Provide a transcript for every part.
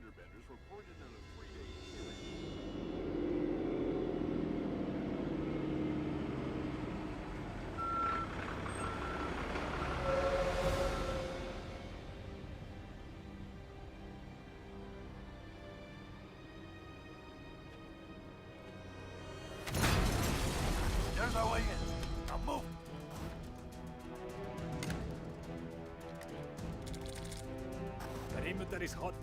fender benders reported on a 3-day killing. There's our way in. Now move. Perimeter is hot.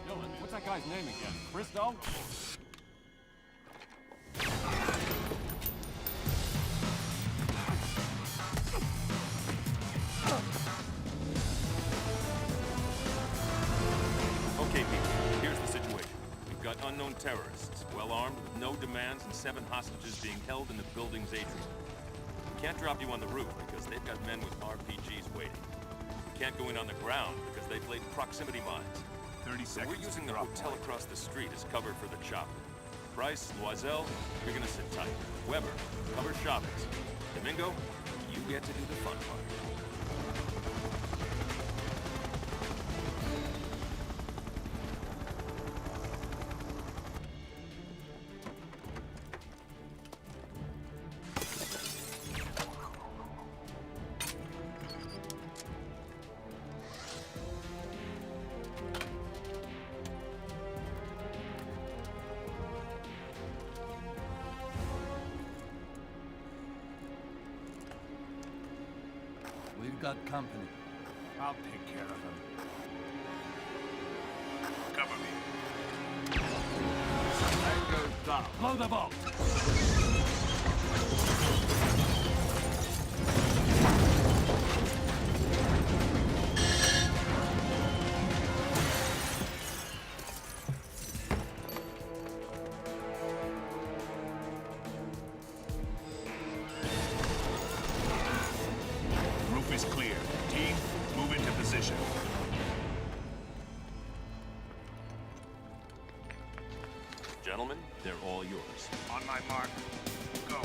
Dylan, what's that guy's name again? Christo? Okay, people, here's the situation. We've got unknown terrorists, well-armed, with no demands, and 7 hostages being held in the building's atrium. We can't drop you on the roof because they've got men with RPGs waiting. We can't go in on the ground because they've laid proximity mines. 30 So seconds. we're using the Drop hotel point. across the street as cover for the chopper. Price, Loisel, you're gonna sit tight. Weber, cover Chavez. Domingo, you get to do the fun part. We've got company. I'll take care of him. Cover me. Tango's down. Blow the vault. Roof is clear. Team, move into position. Gentlemen, they're all yours. On my mark. Go.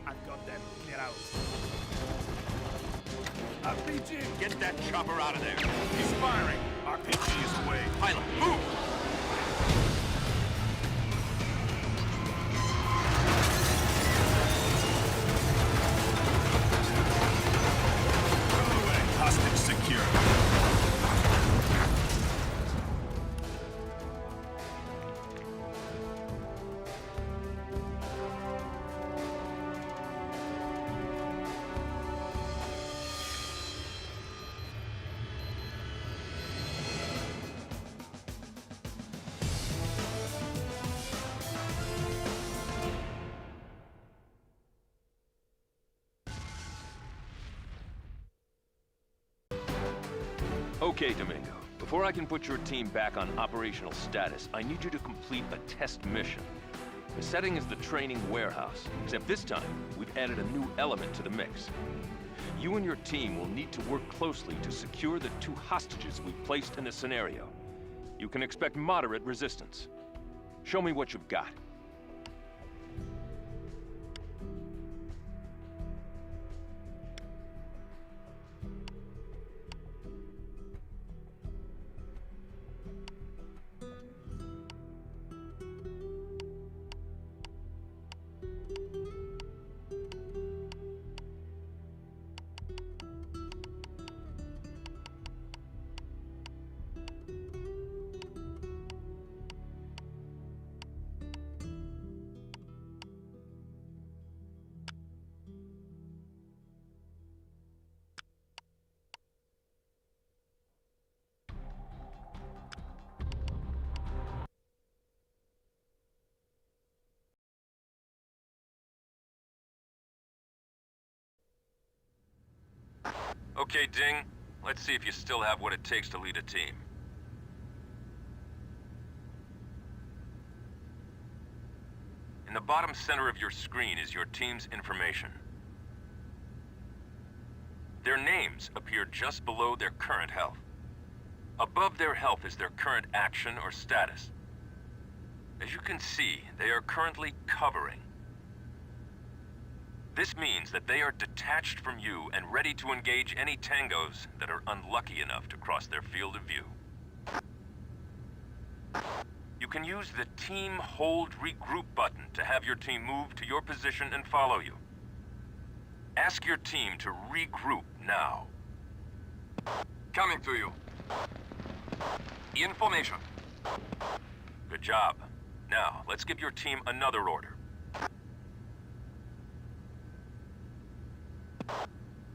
I've got them. Clear out. RPG! Get that chopper out of there! He's firing! RPG is away. Pilot, move! Out of the way. Hostage secure. Okay, Domingo. Before I can put your team back on operational status, I need you to complete a test mission. The setting is the training warehouse, except this time, we've added a new element to the mix. You and your team will need to work closely to secure the 2 hostages we've placed in the scenario. You can expect moderate resistance. Show me what you've got. Okay, Ding. Let's see if you still have what it takes to lead a team. In the bottom center of your screen is your team's information. Their names appear just below their current health. Above their health is their current action or status. As you can see, they are currently covering. This means that they are detached from you and ready to engage any tangos that are unlucky enough to cross their field of view. You can use the Team Hold Regroup button to have your team move to your position and follow you. Ask your team to regroup now. Coming to you. Information. Good job. Now, let's give your team another order.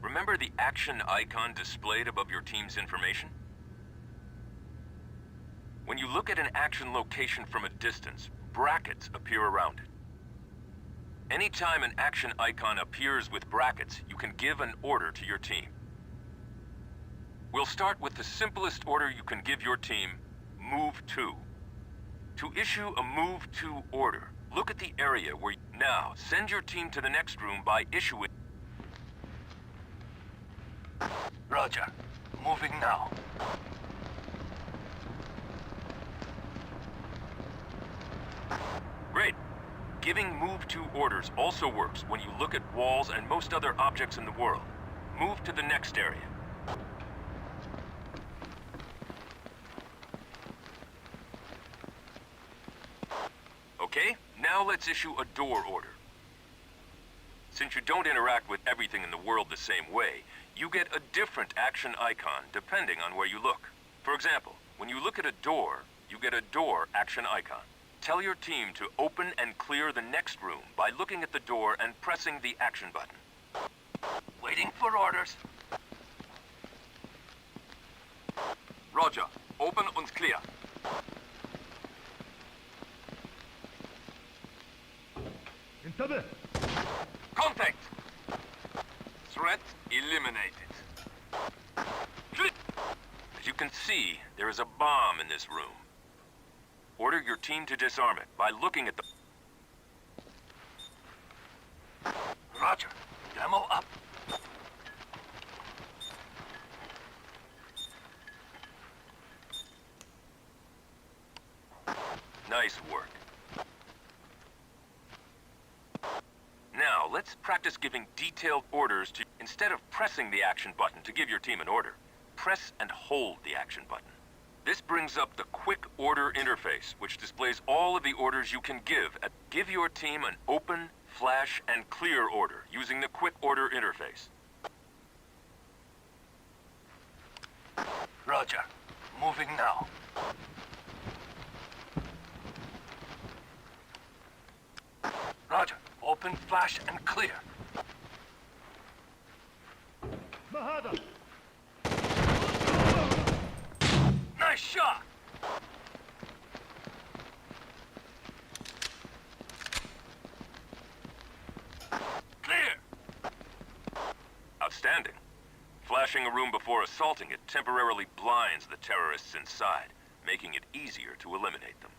Remember the action icon displayed above your team's information? When you look at an action location from a distance, brackets appear around it. Anytime an action icon appears with brackets, you can give an order to your team. We'll start with the simplest order you can give your team, Move To. To issue a Move To order, look at the area where now send your team to the next room by issuing. Roger. Moving now. Great. Giving Move To orders also works when you look at walls and most other objects in the world. Move to the next area. Okay, now let's issue a door order. Since you don't interact with everything in the world the same way, you get a different action icon depending on where you look. For example, when you look at a door, you get a door action icon. Tell your team to open and clear the next room by looking at the door and pressing the action button. Waiting for orders. Roger. Open and clear. Contact! Threat eliminated. Click! As you can see, there is a bomb in this room. Order your team to disarm it by looking at the... Roger. Demo up. Nice work. Now, let's practice giving detailed orders to... Instead of pressing the action button to give your team an order, press and hold the action button. This brings up the Quick Order interface, which displays all of the orders you can give. Give your team an open, flash, and clear order using the Quick Order interface. Roger. Moving now. Roger. Open, flash, and clear. Nice shot! Clear! Outstanding. Flashing a room before assaulting it temporarily blinds the terrorists inside, making it easier to eliminate them.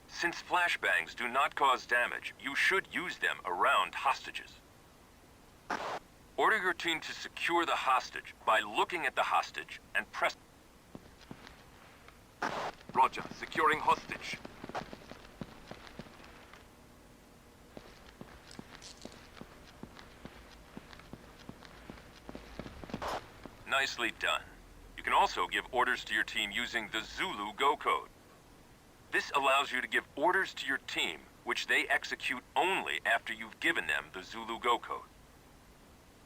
Since flashbangs do not cause damage, you should use them around hostages. Order your team to secure the hostage by looking at the hostage and press... Roger. Securing hostage. Nicely done. You can also give orders to your team using the Zulu Go code. This allows you to give orders to your team, which they execute only after you've given them the Zulu Go code.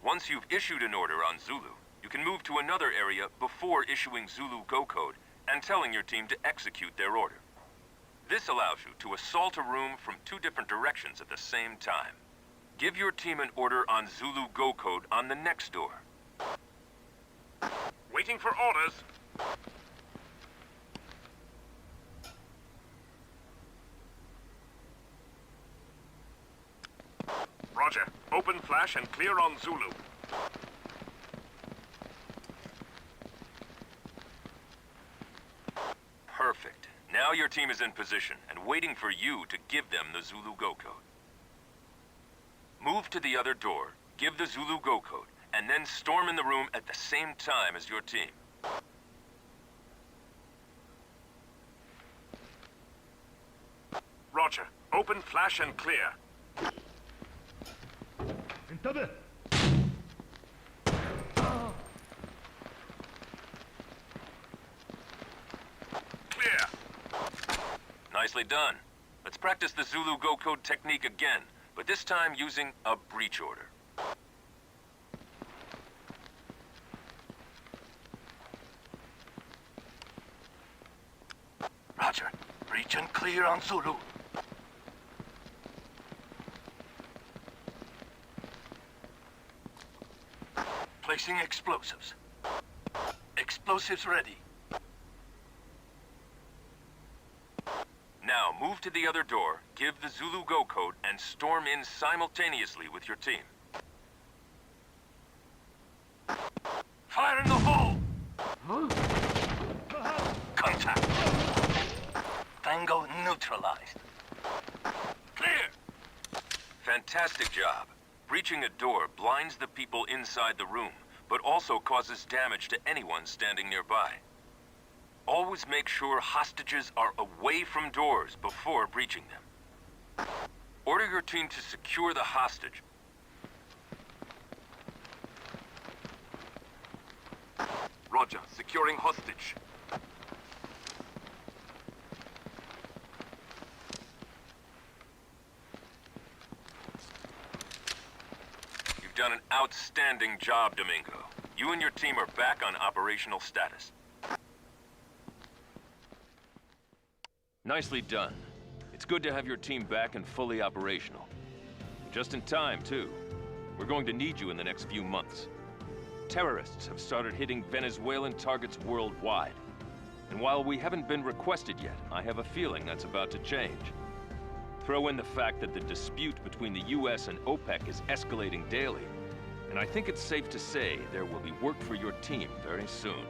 Once you've issued an order on Zulu, you can move to another area before issuing Zulu Go code and telling your team to execute their order. This allows you to assault a room from two different directions at the same time. Give your team an order on Zulu Go code on the next door. Waiting for orders. Roger. Open flash and clear on Zulu. Perfect. Now your entire team is in position and waiting for you to give them the Zulu Go code. Move to the other door, give the Zulu Go code, and then storm in the room at the same time as your team. Roger. Open, flash, and clear. انتبه. Clear. Nicely done. Let's practice the Zulu Go code technique again, but this time using a breach order. Roger. Breach and clear on Zulu. Placing explosives. Explosives ready. Now, move to the other door, give the Zulu Go code, and storm in simultaneously with your team. Fire in the hole! Contact. Tango neutralized. Clear! Fantastic job. Breaching a door blinds the people inside the room, but also causes damage to anyone standing nearby. Always make sure hostages are away from doors before breaching them. Order your team to secure the hostage. Roger. Securing hostage. You've done an outstanding job, Domingo. You and your team are back on operational status. Nicely done. It's good to have your team back and fully operational. Just in time, too. We're going to need you in the next few months. Terrorists have started hitting Venezuelan targets worldwide. And while we haven't been requested yet, I have a feeling that's about to change. Throw in the fact that the dispute between the US and OPEC is escalating daily, and I think it's safe to say there will be work for your team very soon.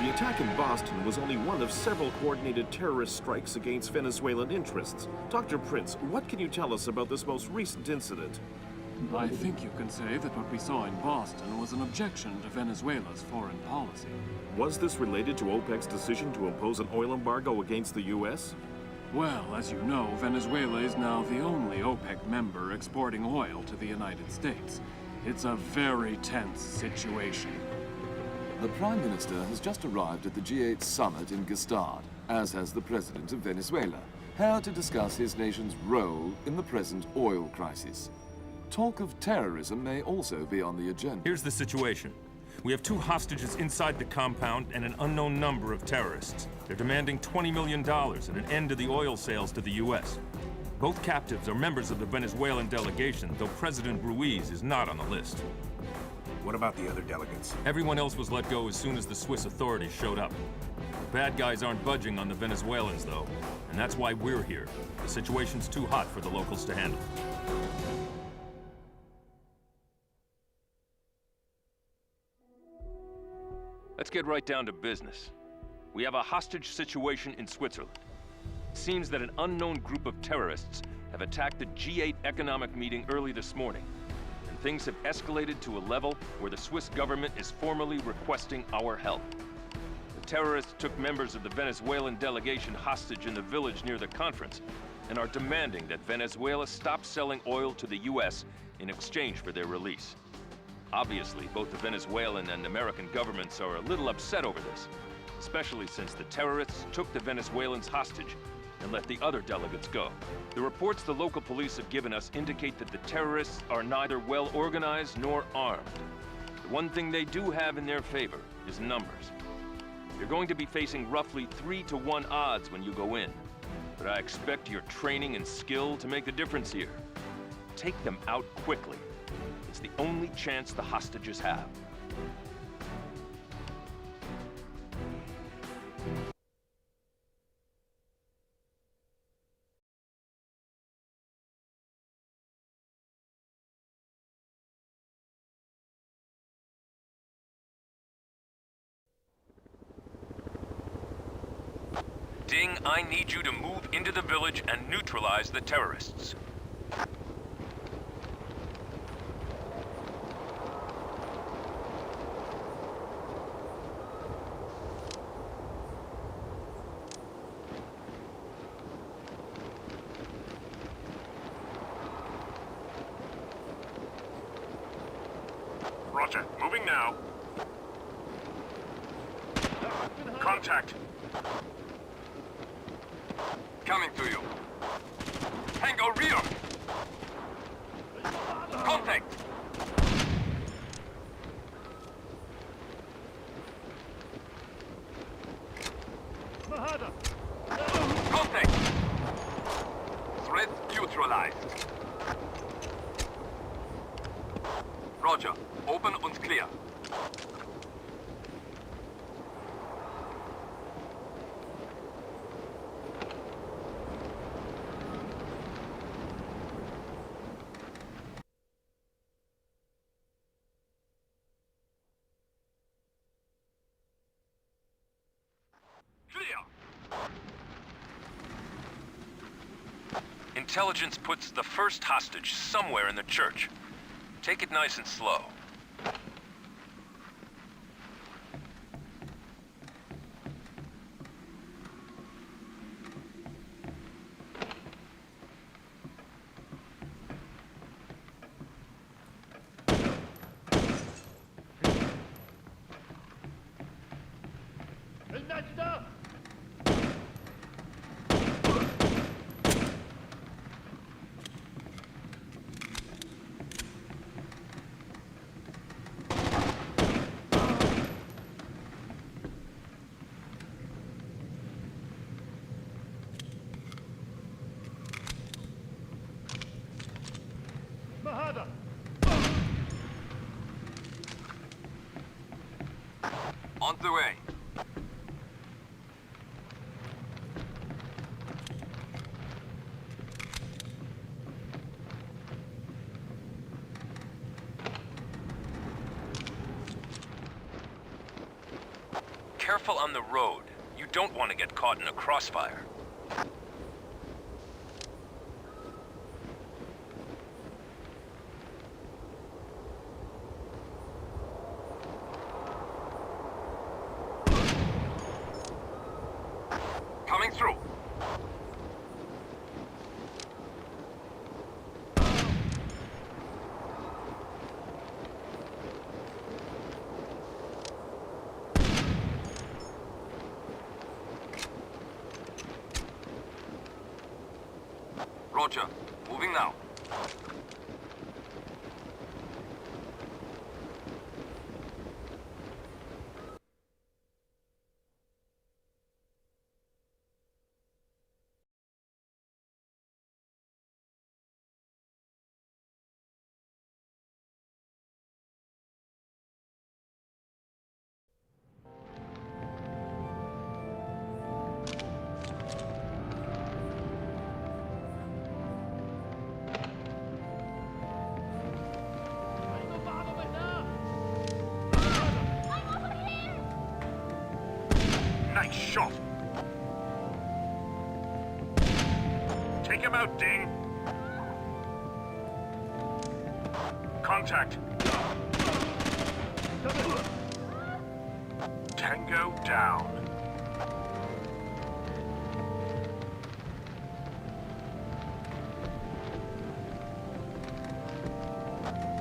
The attack in Boston was only one of several coordinated terrorist strikes against Venezuelan interests. Dr. Prince, what can you tell us about this most recent incident? I think you can say that what we saw in Boston was an objection to Venezuela's foreign policy. Was this related to OPEC's decision to impose an oil embargo against the U.S.? Well, as you know, Venezuela is now the only OPEC member exporting oil to the United States. It's a very tense situation. The Prime Minister has just arrived at the G8 summit in Gstaad, as has the President of Venezuela, here to discuss his nation's role in the present oil crisis. Talk of terrorism may also be on the agenda. Here's the situation. We have 2 hostages inside the compound and an unknown number of terrorists. They're demanding $20 million and an end to the oil sales to the U.S. Both captives are members of the Venezuelan delegation, though President Ruiz is not on the list. What about the other delegates? Everyone else was let go as soon as the Swiss authorities showed up. The bad guys aren't budging on the Venezuelans, though, and that's why we're here. The situation's too hot for the locals to handle. Let's get right down to business. We have a hostage situation in Switzerland. It seems that an unknown group of terrorists have attacked the G8 economic meeting early this morning. And things have escalated to a level where the Swiss government is formally requesting our help. The terrorists took members of the Venezuelan delegation hostage in the village near the conference and are demanding that Venezuela stop selling oil to the US in exchange for their release. Obviously, both the Venezuelan and American governments are a little upset over this, especially since the terrorists took the Venezuelans hostage and let the other delegates go. The reports the local police have given us indicate that the terrorists are neither well organized nor armed. The one thing they do have in their favor is numbers. You're going to be facing roughly 3-to-1 odds when you go in, but I expect your training and skill to make the difference here. Take them out quickly. It's the only chance the hostages have. Ding, I need you to move into the village and neutralize the terrorists. Roger, moving now. Contact. Coming to you. Tango rear! Contact! Contact! Threat neutralized. Roger. Open and clear. Intelligence puts the first hostage somewhere in the church. Take it nice and slow. On the way. Careful on the road. You don't want to get caught in a crossfire. Coming through. Roger. Moving now. Nice shot. Take him out, Ding. Contact. Tango down.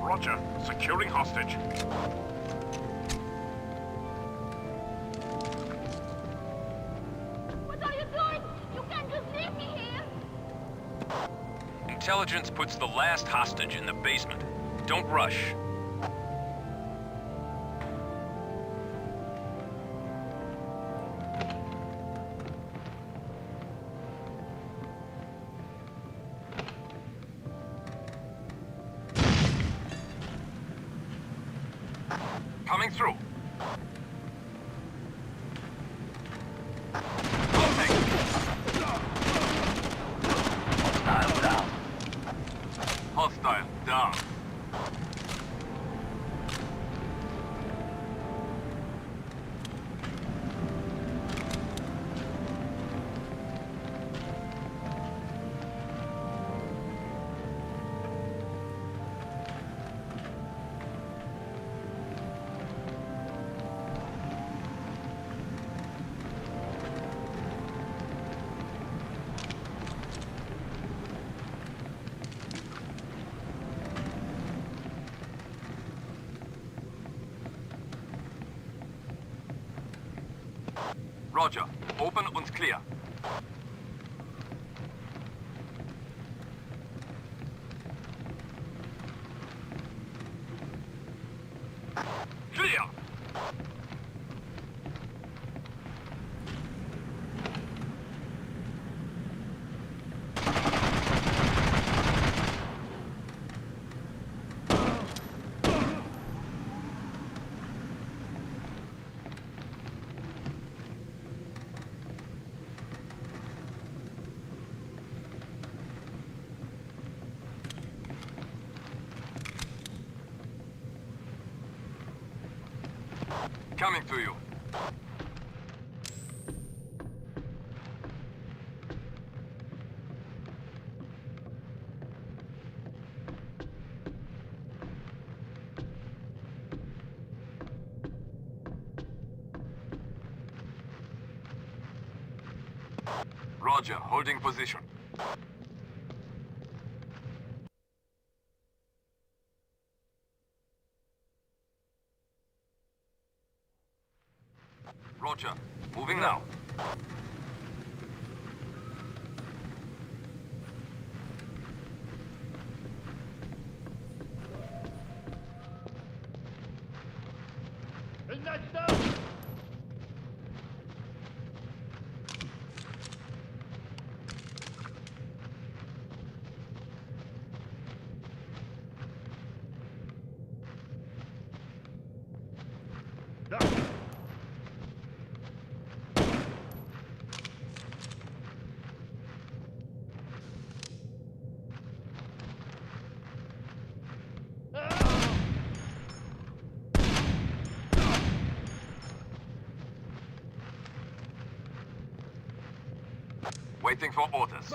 Roger. Securing hostage. Intelligence puts the last hostage in the basement. Don't rush. Coming through. Hostile down. Roger. Open and clear. Clear! Coming to you. Roger, holding position. Roger, moving now. Waiting for orders.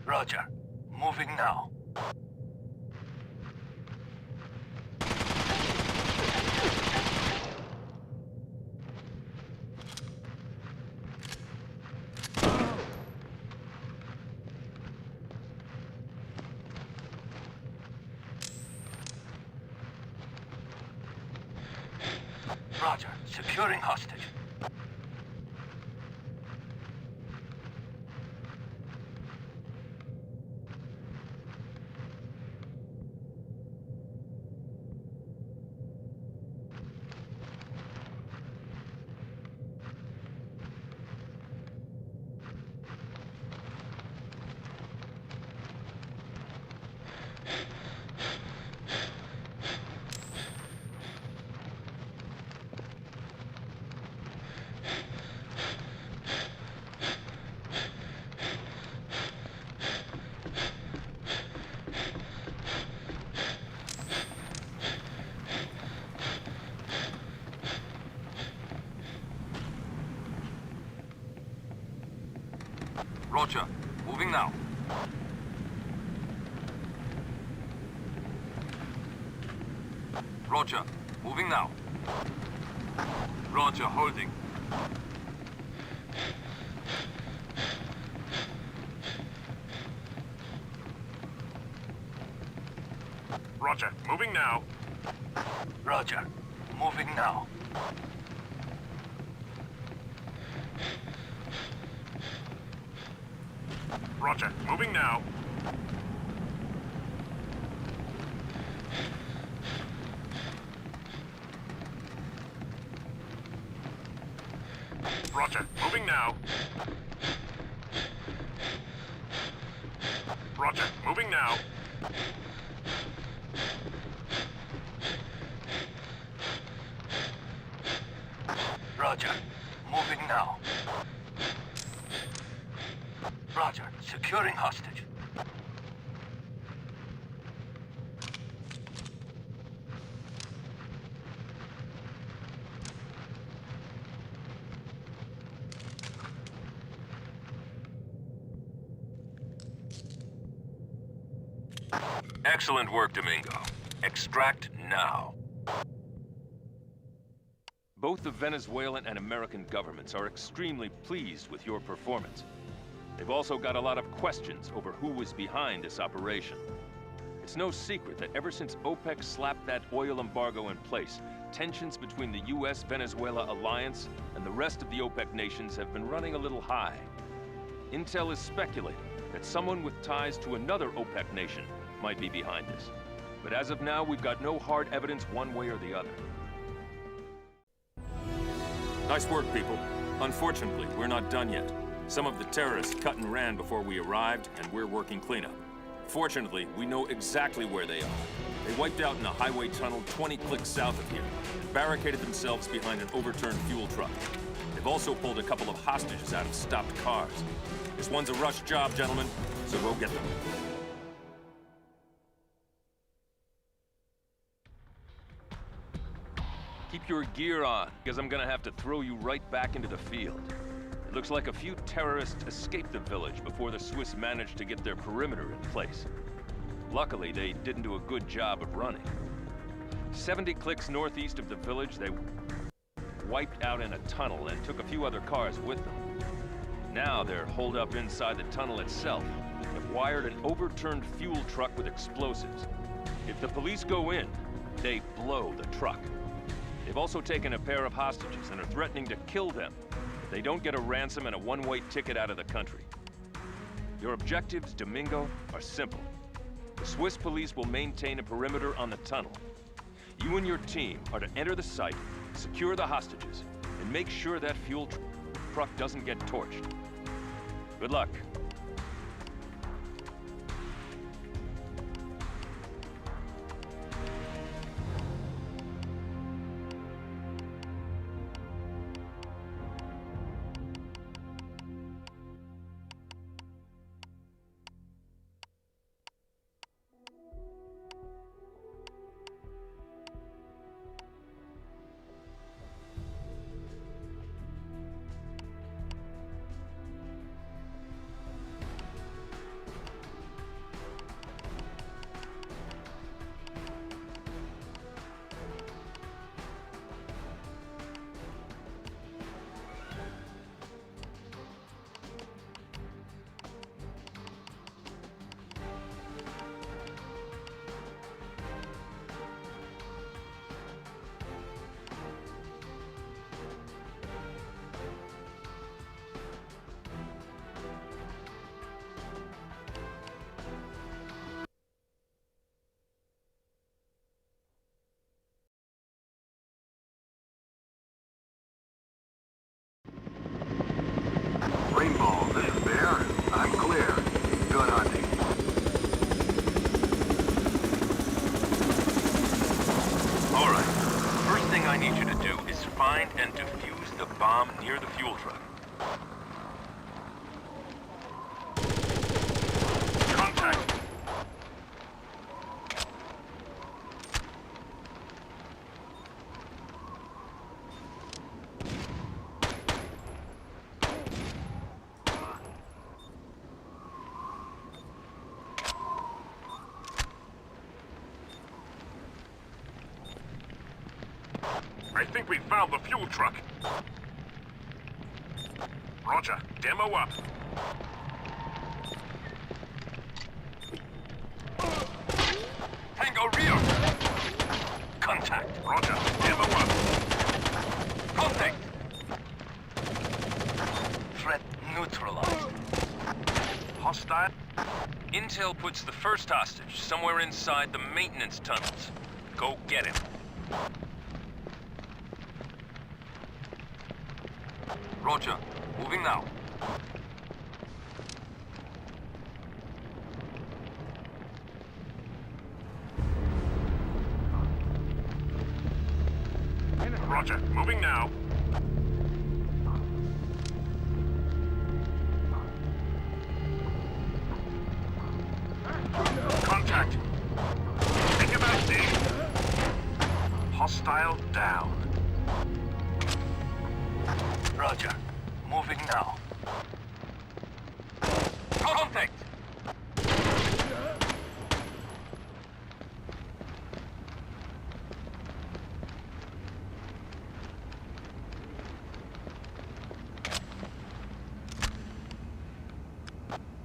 Roger. Moving now. Roger. Securing hostage. Roger, moving now. Roger, moving now. Roger, holding. Roger, moving now. Roger. Moving now. Roger, moving now. Roger, moving now. Roger, moving now. Roger. Moving now. Roger. Securing hostage. Excellent work, Domingo. Extract now. Both the Venezuelan and American governments are extremely pleased with your performance. They've also got a lot of questions over who was behind this operation. It's no secret that ever since OPEC slapped that oil embargo in place, tensions between the US-Venezuela alliance and the rest of the OPEC nations have been running a little high. Intel is speculating that someone with ties to another OPEC nation might be behind this. But as of now, we've got no hard evidence one way or the other. Nice work, people. Unfortunately, we're not done yet. Some of the terrorists cut and ran before we arrived, and we're working cleanup. Fortunately, we know exactly where they are. They wiped out in a highway tunnel 20 clicks south of here, and barricaded themselves behind an overturned fuel truck. They've also pulled a couple of hostages out of stopped cars. This one's a rush job, gentlemen, so go get them. Keep your gear on, because I'm gonna have to throw you right back into the field. It looks like a few terrorists escaped the village before the Swiss managed to get their perimeter in place. Luckily, they didn't do a good job of running. 70 clicks northeast of the village, they wiped out in a tunnel and took a few other cars with them. Now they're holed up inside the tunnel itself. They've wired an overturned fuel truck with explosives. If the police go in, they blow the truck. They've also taken a pair of hostages and are threatening to kill them if they don't get a ransom and a one-way ticket out of the country. Your objectives, Domingo, are simple. The Swiss police will maintain a perimeter on the tunnel. You and your team are to enter the site, secure the hostages, and make sure that fuel truck doesn't get torched. Good luck. Rainbow, this is Bear. I'm clear. Good hunting. All right. First thing I need you to do is find and defuse the bomb near the fuel truck. Contact! I think we found the fuel truck. Roger, demo up. Tango rear. Contact. Roger, demo up. Contact. Threat neutralized. Hostile. Intel puts the first hostage somewhere inside the maintenance tunnels. Go get him. Roger. Moving now. Roger, moving now. Contact. Think about D. Hostile down. Roger. Moving now. Contact!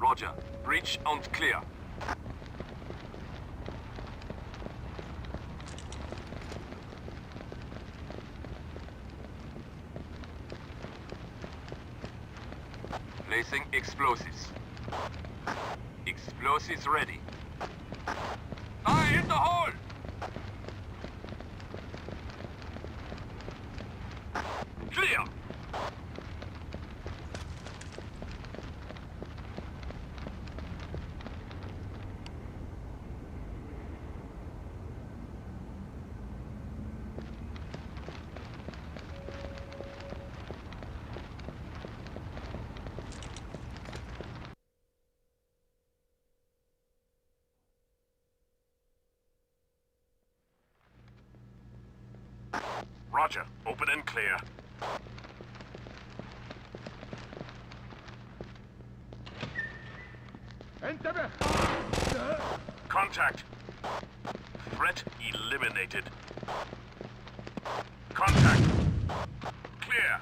Roger. Breach and clear. Placing explosives. Explosives ready. Fire in the hole! Clear! Roger. Open and clear. Contact. Threat eliminated. Contact. Clear.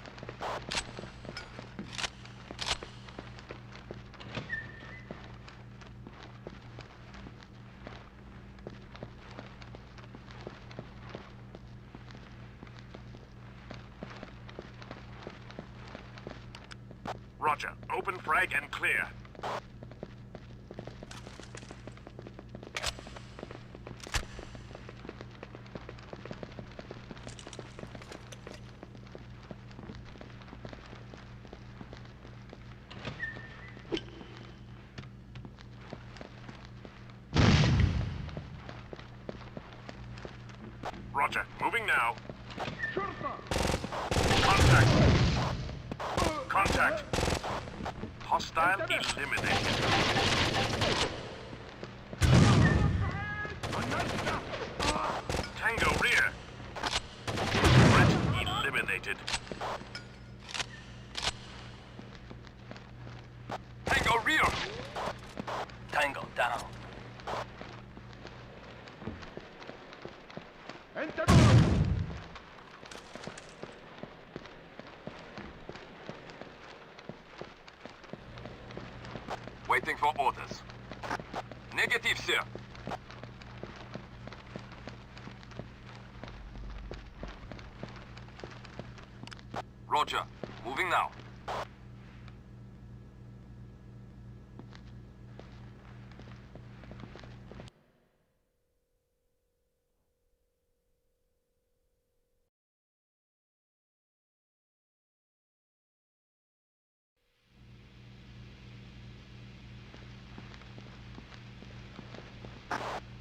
Roger. Open frag and clear. Roger. Moving now. Contact. Contact. Hostile eliminated. Tango rear. Threat eliminated. Tango rear! Tango down. Waiting for orders. Negative, sir. Roger. Moving now.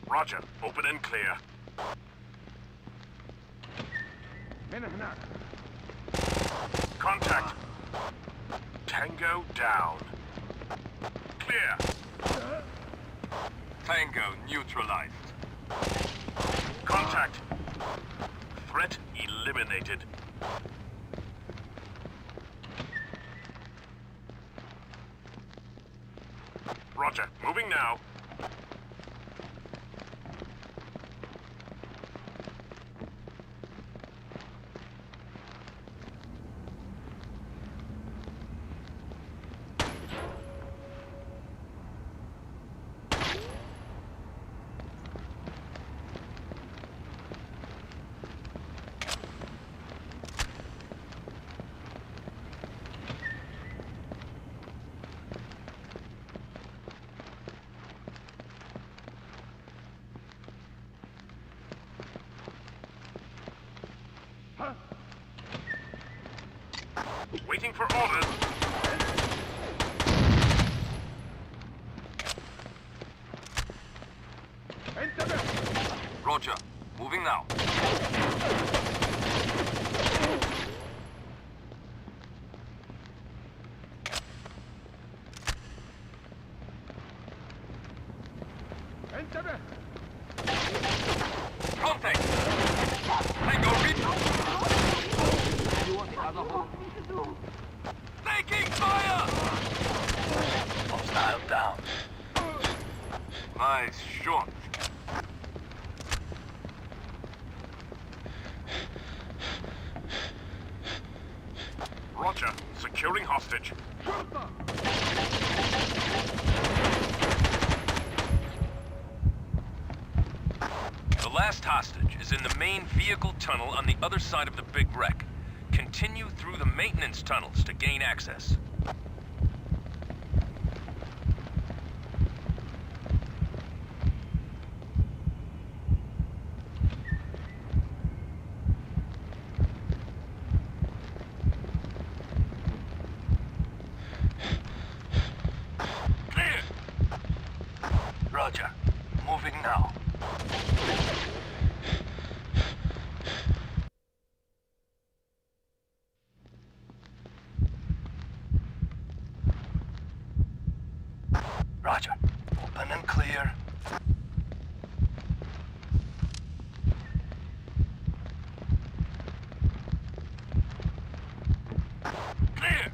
Roger. Open and clear. Contact. Tango down. Clear. Tango neutralized. Contact. Threat eliminated. Roger. Moving now. Waiting for orders. Roger. Moving now. Contact! Tango reach! Taking fire! Hostile down. Nice shot. Roger. Securing hostage. is in the main vehicle tunnel on the other side of the big wreck. Continue through the maintenance tunnels to gain access. Clear! Roger. Moving now. Roger. Open and clear. Clear!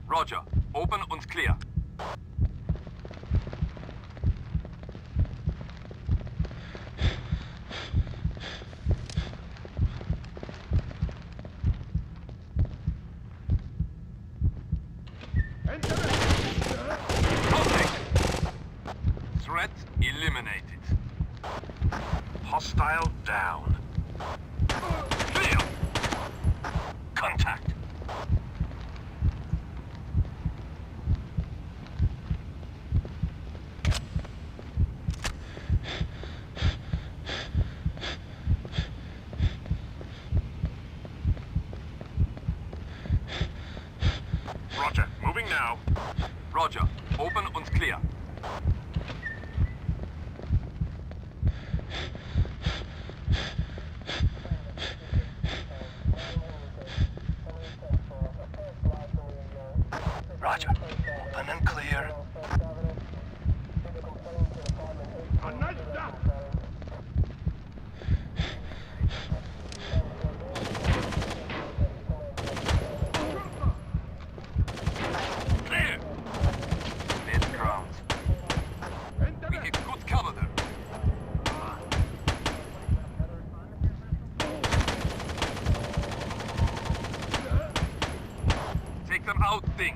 Roger. Open und clear. Contact. Threat eliminated. Hostile down. Clear! Contact. Roger. Moving now. Roger. Open und clear. Roger. Open and clear. Clear. Mid-ground. We get good cover there. Take them out, thing.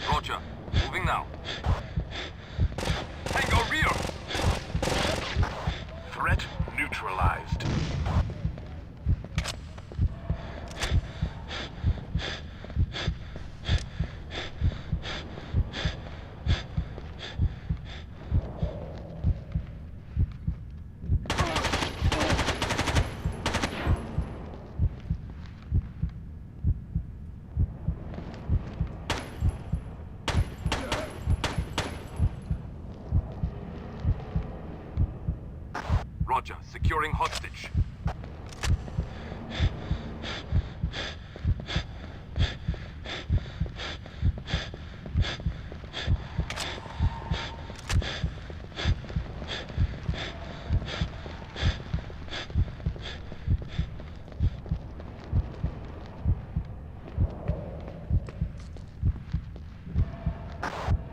Roger. Moving now. Tango rear. Threat neutralized. Roger. Securing hostage.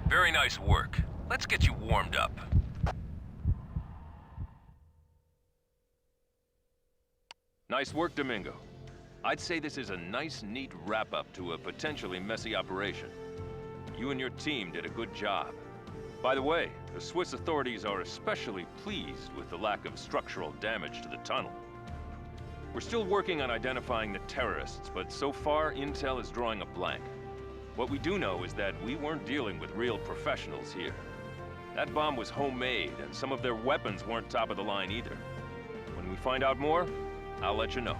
Very nice work. Let's get you warmed up. Nice work, Domingo. I'd say this is a nice, neat wrap-up to a potentially messy operation. You and your team did a good job. By the way, the Swiss authorities are especially pleased with the lack of structural damage to the tunnel. We're still working on identifying the terrorists, but so far, intel is drawing a blank. What we do know is that we weren't dealing with real professionals here. That bomb was homemade, and some of their weapons weren't top of the line either. When we find out more, I'll let you know.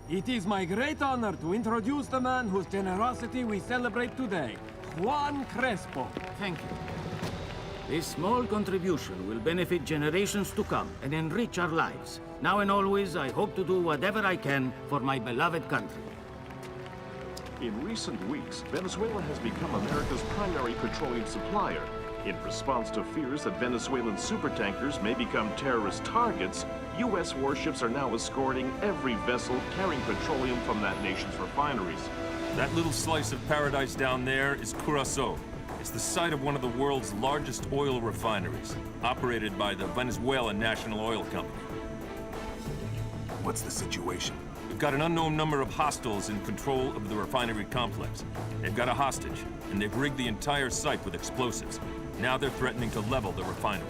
It is my great honor to introduce the man whose generosity we celebrate today, Juan Crespo. Thank you. This small contribution will benefit generations to come and enrich our lives. Now and always, I hope to do whatever I can for my beloved country. In recent weeks, Venezuela has become America's primary petroleum supplier. In response to fears that Venezuelan supertankers may become terrorist targets, U.S. warships are now escorting every vessel carrying petroleum from that nation's refineries. That little slice of paradise down there is Curaçao. It's the site of one of the world's largest oil refineries, operated by the Venezuelan National Oil Company. What's the situation? We've got an unknown number of hostiles in control of the refinery complex. They've got a hostage, and they've rigged the entire site with explosives. Now they're threatening to level the refinery.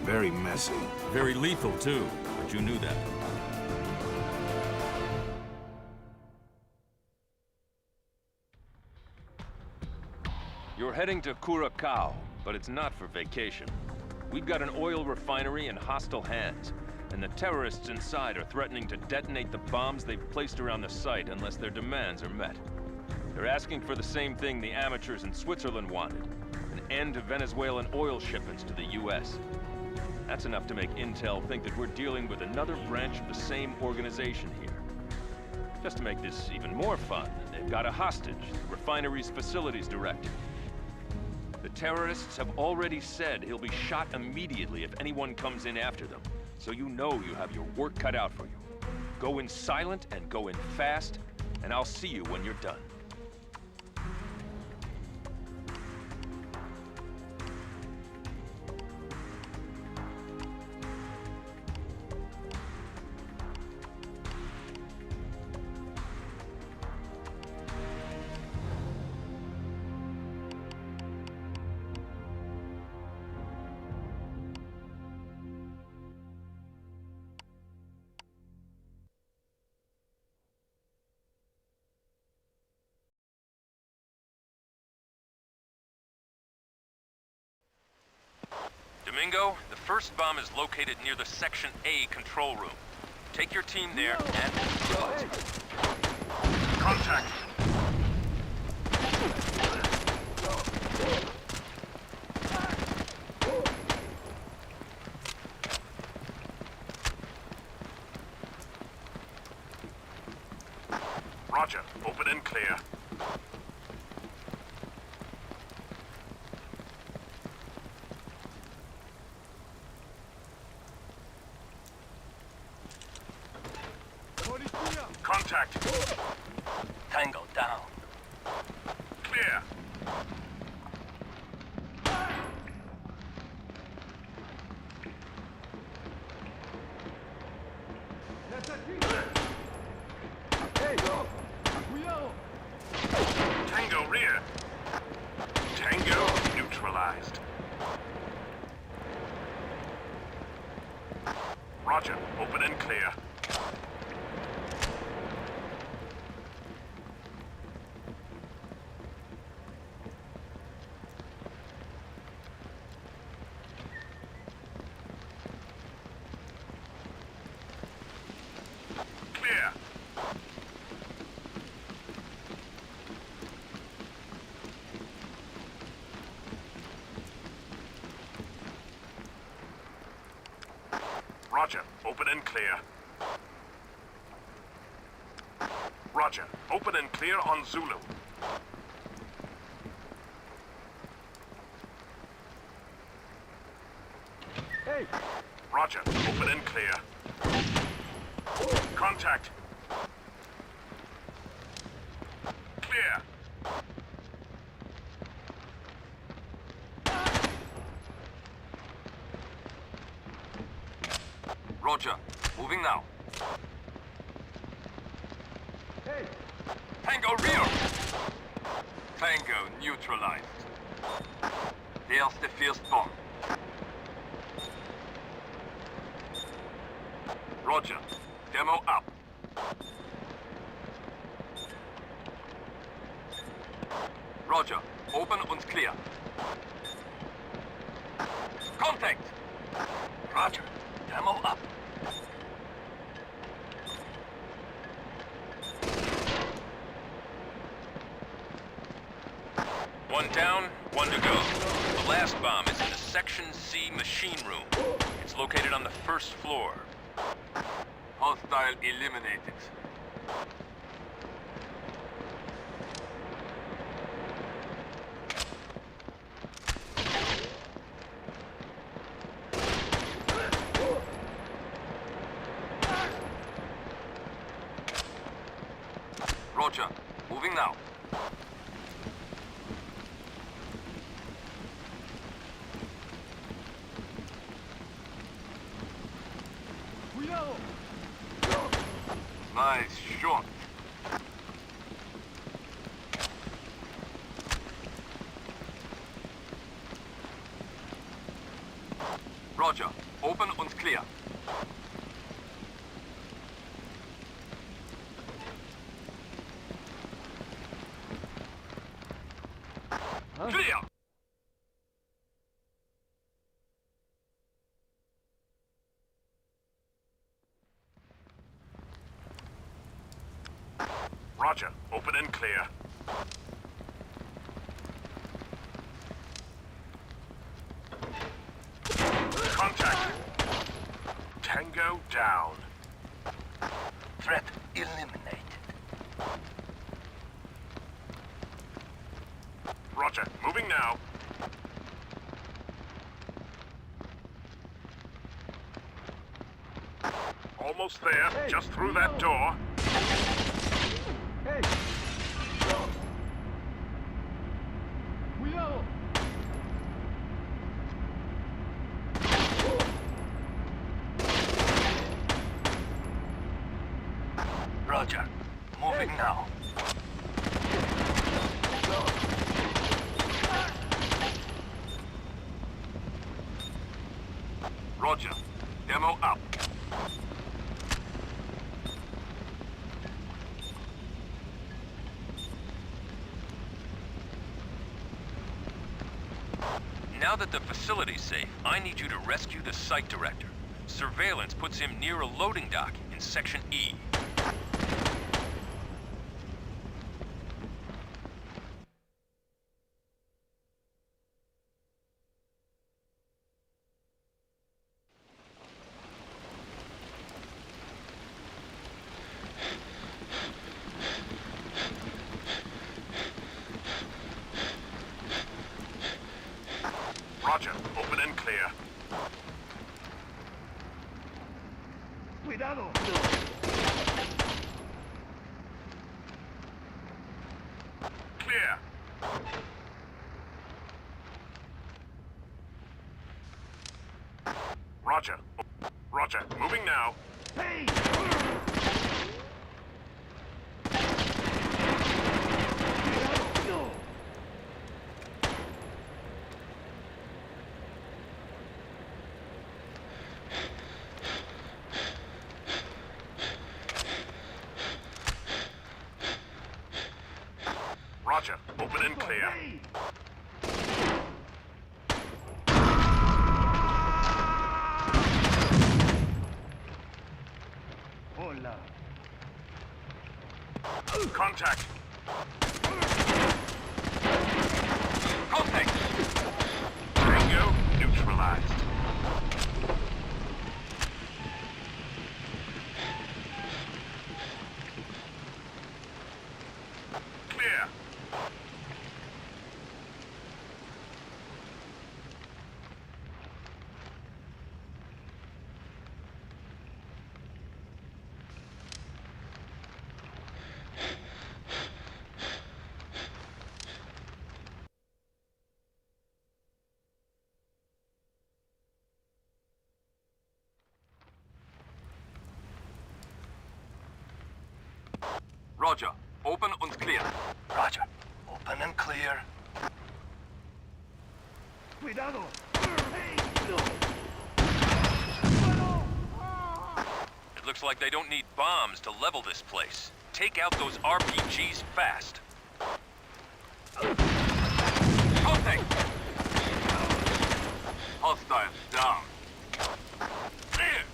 Very messy. Very lethal, too, but you knew that. You're heading to Curacao, but it's not for vacation. We've got an oil refinery in hostile hands, and the terrorists inside are threatening to detonate the bombs they've placed around the site unless their demands are met. They're asking for the same thing the amateurs in Switzerland wanted, an end to Venezuelan oil shipments to the US. That's enough to make Intel think that we're dealing with another branch of the same organization here. Just to make this even more fun, they've got a hostage, the refinery's facilities director. The terrorists have already said he'll be shot immediately if anyone comes in after them, so you know you have your work cut out for you. Go in silent and go in fast, and I'll see you when you're done. Domingo, the first bomb is located near the Section A control room. Take your team there and... Contact! Roger. Open and clear. Contact. Tango down. Clear. Tango rear. Tango neutralized. Roger. Open and clear. Clear. Roger. Open and clear. Roger. Open and clear on Zulu. Hey! Roger. Open and clear. Contact. Clear. Roger. Moving now. Hey! Tango rear! Tango neutralized. There's the first bomb. Roger. Demo up. Roger. Open and clear. Contact! Roger. Demo up. One down, one to go. The last bomb is in the Section C machine room. It's located on the first floor. Hostile eliminated. Roger. Moving now. Nice shot. Roger. Open and clear. Clear! Roger. Open and clear. Contact. Tango down. Threat eliminated. Roger. Moving now. Almost there. Just through that door. Hey! Cuidado! Roger. Moving now. Roger. Demo up. Now that the facility's safe, I need you to rescue the site director. Surveillance puts him near a loading dock in Section E. Roger. Open and clear. Cuidado. Clear. Roger. Roger. Moving now. Hey! Roger. Open and clear. Hola. Contact. Contact! Tango neutralized. Clear. Roger. Open and clear. Roger. Open and clear. Cuidado. It looks like they don't need bombs to level this place. Take out those RPGs fast. Contact! Hostiles down. Clear.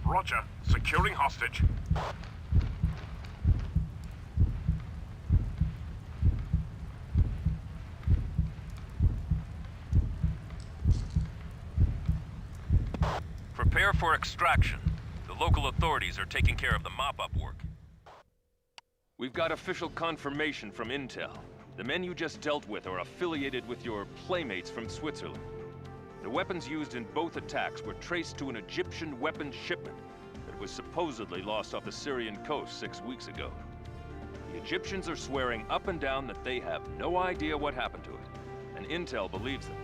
Roger. Securing hostage. Prepare for extraction. The local authorities are taking care of the mop-up work. We've got official confirmation from Intel. The men you just dealt with are affiliated with your playmates from Switzerland. The weapons used in both attacks were traced to an Egyptian weapons shipment that was supposedly lost off the Syrian coast 6 weeks ago. The Egyptians are swearing up and down that they have no idea what happened to it, and Intel believes them.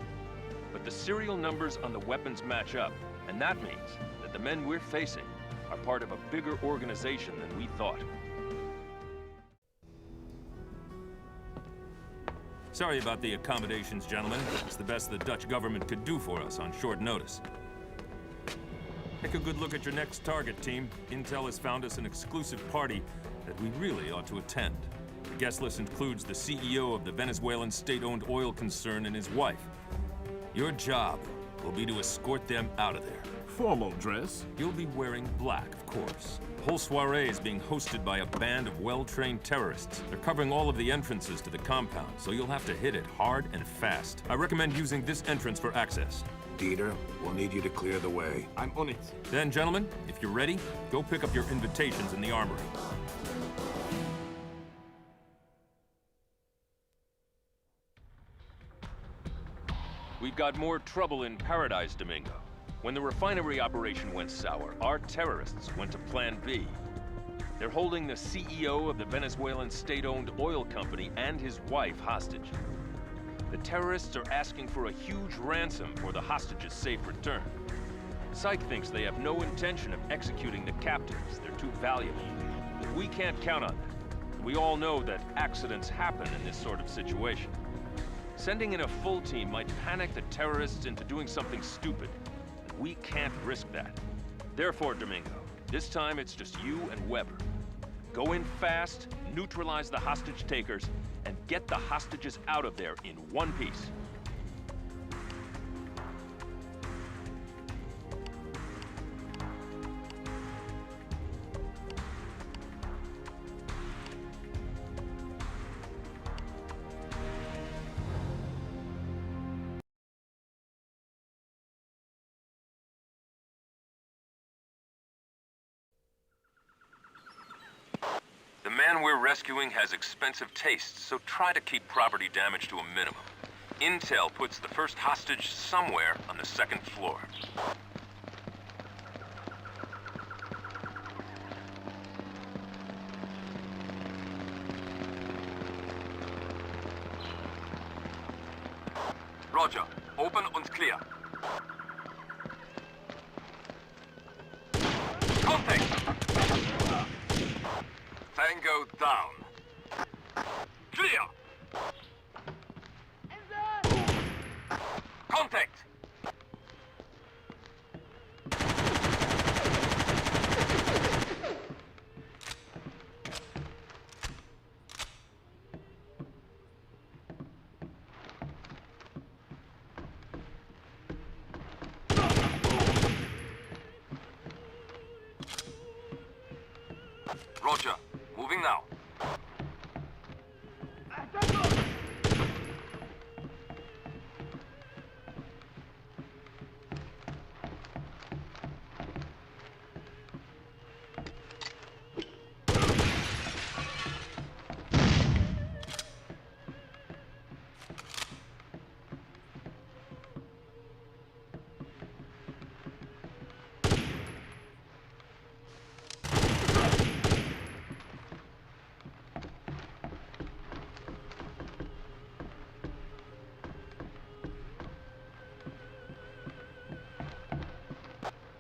But the serial numbers on the weapons match up, and that means that the men we're facing are part of a bigger organization than we thought. Sorry about the accommodations, gentlemen. It's the best the Dutch government could do for us on short notice. Take a good look at your next target, team. Intel has found us an exclusive party that we really ought to attend. The guest list includes the CEO of the Venezuelan state-owned oil concern and his wife. Your job will be to escort them out of there. Formal dress? You'll be wearing black, of course. The whole soiree is being hosted by a band of well-trained terrorists. They're covering all of the entrances to the compound, so you'll have to hit it hard and fast. I recommend using this entrance for access. Dieter, we'll need you to clear the way. I'm on it. Then, gentlemen, if you're ready, go pick up your invitations in the armory. We've got more trouble in Paradise, Domingo. When the refinery operation went sour, our terrorists went to Plan B. They're holding the CEO of the Venezuelan state-owned oil company and his wife hostage. The terrorists are asking for a huge ransom for the hostages' safe return. Psych thinks they have no intention of executing the captives. They're too valuable. But we can't count on that. We all know that accidents happen in this sort of situation. Sending in a full team might panic the terrorists into doing something stupid. We can't risk that. Therefore, Domingo, this time it's just you and Weber. Go in fast, neutralize the hostage takers, and get the hostages out of there in one piece. The man we're rescuing has expensive tastes, so try to keep property damage to a minimum. Intel puts the first hostage somewhere on the second floor. Roger. Open and clear. Contact! Tango down. Clear! Contact! Roger. Moving now.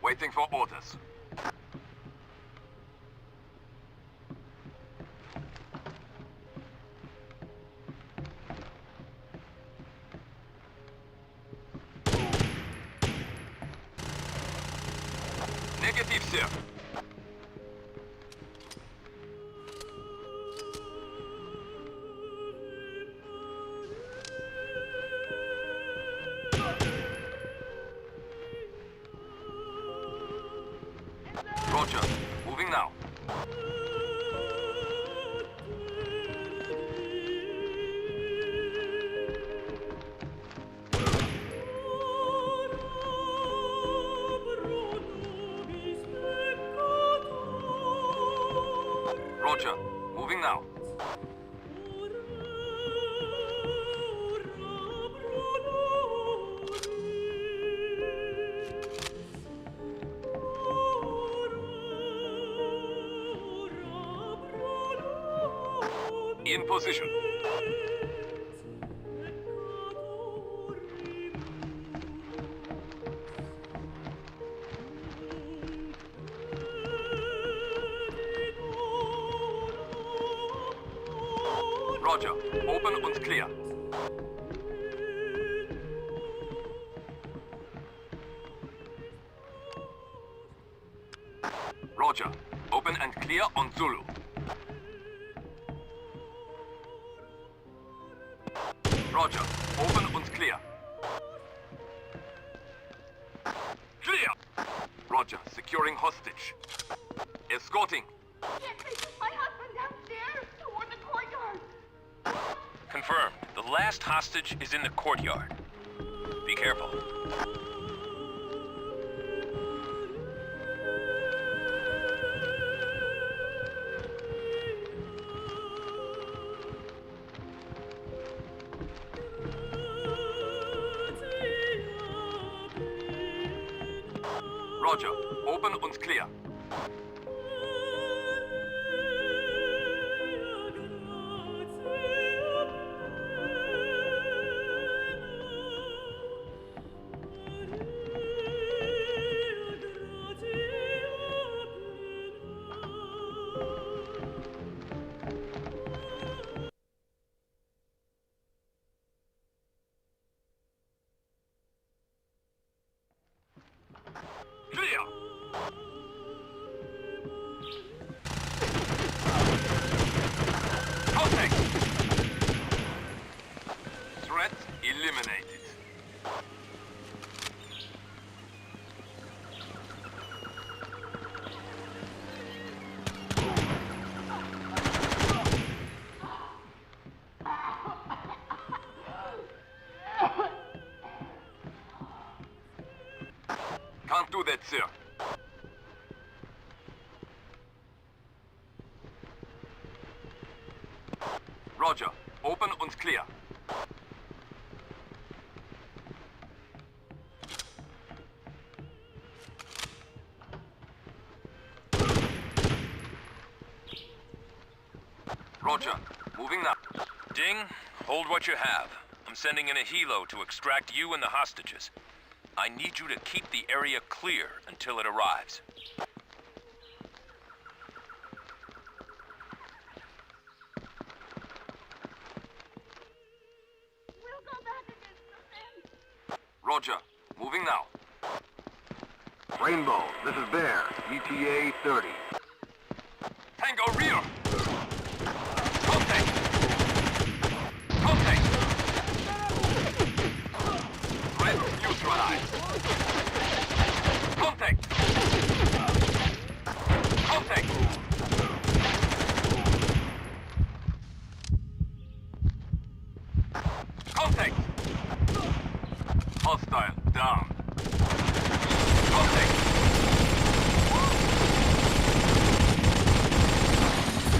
Waiting for orders. Negative, sir. Roger. Moving now. Roger. Moving now. In position. open und clear. Roger. Open and clear on Zulu. Roger. Open und clear. Clear! Roger. Securing hostage. Escorting. My husband downstairs, toward the courtyard. Confirmed. The last hostage is in the courtyard. Be careful. Roger. Open und clear. Clear! Contact! Threat eliminated. Can't do that, sir. Roger. Open und clear. Roger. Moving now. Ding, hold what you have. I'm sending in a helo to extract you and the hostages. I need you to keep the area clear until it arrives. We'll go back against the fence. Roger. Moving now. Rainbow, this is Bear, ETA 30. Tango rear! Contact! Contact! Threat neutralized. Contact! Contact! Contact! Hostile down. Contact!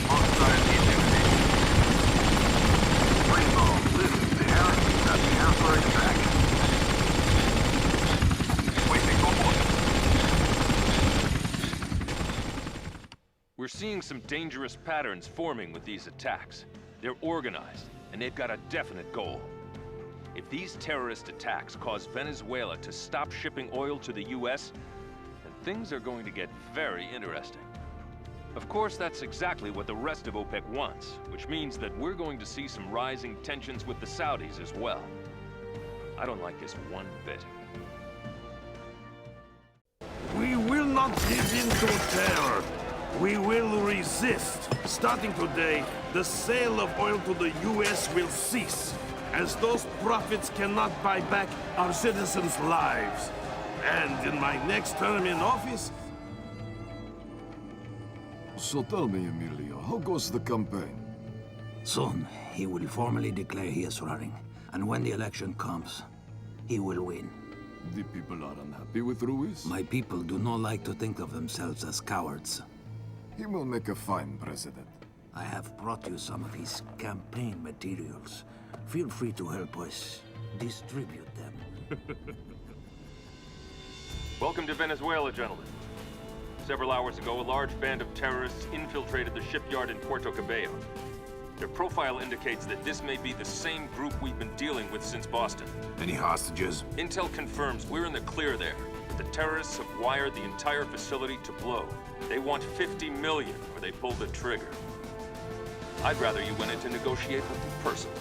Hostile eliminated. Rainbow, this is Bear, prepare for extraction. Waiting for orders. We're seeing some dangerous patterns forming with these attacks. They're organized, and they've got a definite goal. If these terrorist attacks cause Venezuela to stop shipping oil to the US, then things are going to get very interesting. Of course, that's exactly what the rest of OPEC wants, which means that we're going to see some rising tensions with the Saudis as well. I don't like this one bit. We will not give in to terror. We will resist. Starting today, the sale of oil to the U.S. will cease, as those profits cannot buy back our citizens' lives. And in my next term in office... So tell me, Emilio, how goes the campaign? Soon, he will formally declare he is running. And when the election comes, he will win. The people are unhappy with Ruiz? My people do not like to think of themselves as cowards. He will make a fine president. I have brought you some of his campaign materials. Feel free to help us distribute them. Welcome to Venezuela, gentlemen. Several hours ago, a large band of terrorists infiltrated the shipyard in Puerto Cabello. Their profile indicates that this may be the same group we've been dealing with since Boston. Any hostages? Intel confirms we're in the clear there. The terrorists have wired the entire facility to blow. They want 50 million, or they pull the trigger. I'd rather you went in to negotiate with them personally.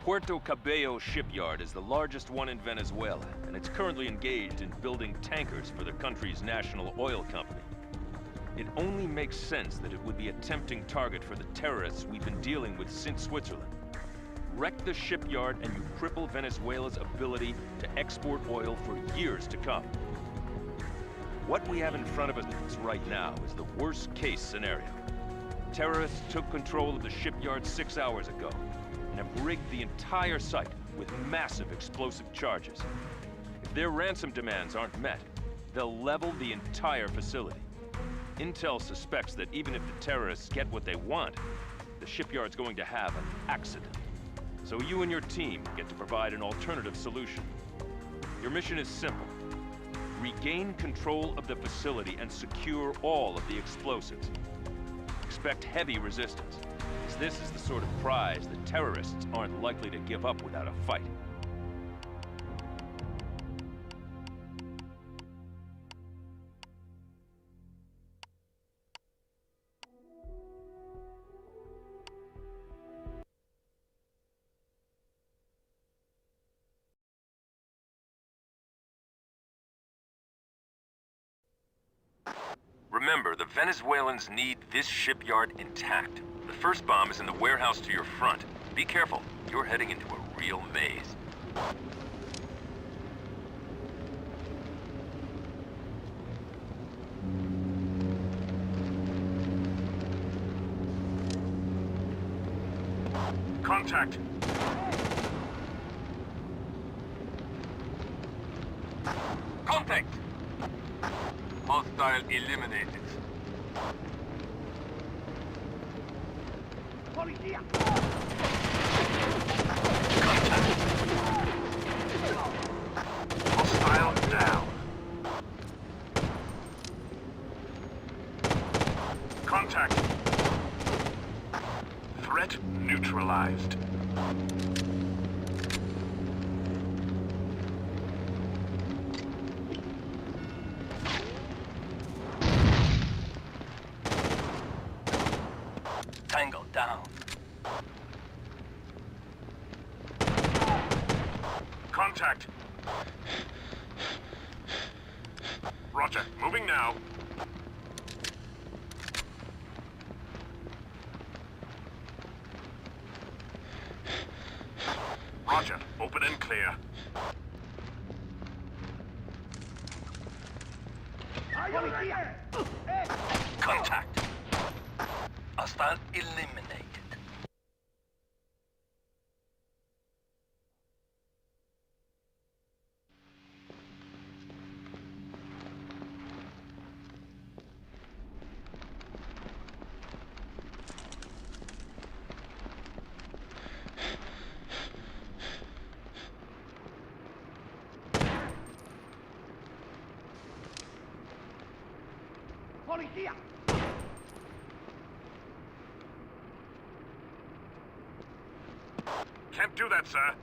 Puerto Cabello shipyard is the largest one in Venezuela, and it's currently engaged in building tankers for the country's national oil company. It only makes sense that it would be a tempting target for the terrorists we've been dealing with since Switzerland. Wreck the shipyard and you cripple Venezuela's ability to export oil for years to come. What we have in front of us right now is the worst-case scenario. Terrorists took control of the shipyard 6 hours ago and have rigged the entire site with massive explosive charges. If their ransom demands aren't met, they'll level the entire facility. Intel suspects that even if the terrorists get what they want, the shipyard's going to have an accident. So you and your team get to provide an alternative solution. Your mission is simple. Regain control of the facility and secure all of the explosives. Expect heavy resistance, as this is the sort of prize that terrorists aren't likely to give up without a fight. Remember, the Venezuelans need this shipyard intact. The first bomb is in the warehouse to your front. Be careful, you're heading into a real maze. Contact! Contact! Hostile eliminated. Hostile down. Contact. Threat neutralized. Tango down. Contact. Roger, moving now. Roger, open and clear. Contact. Hostile eliminated. Can't do that, sir.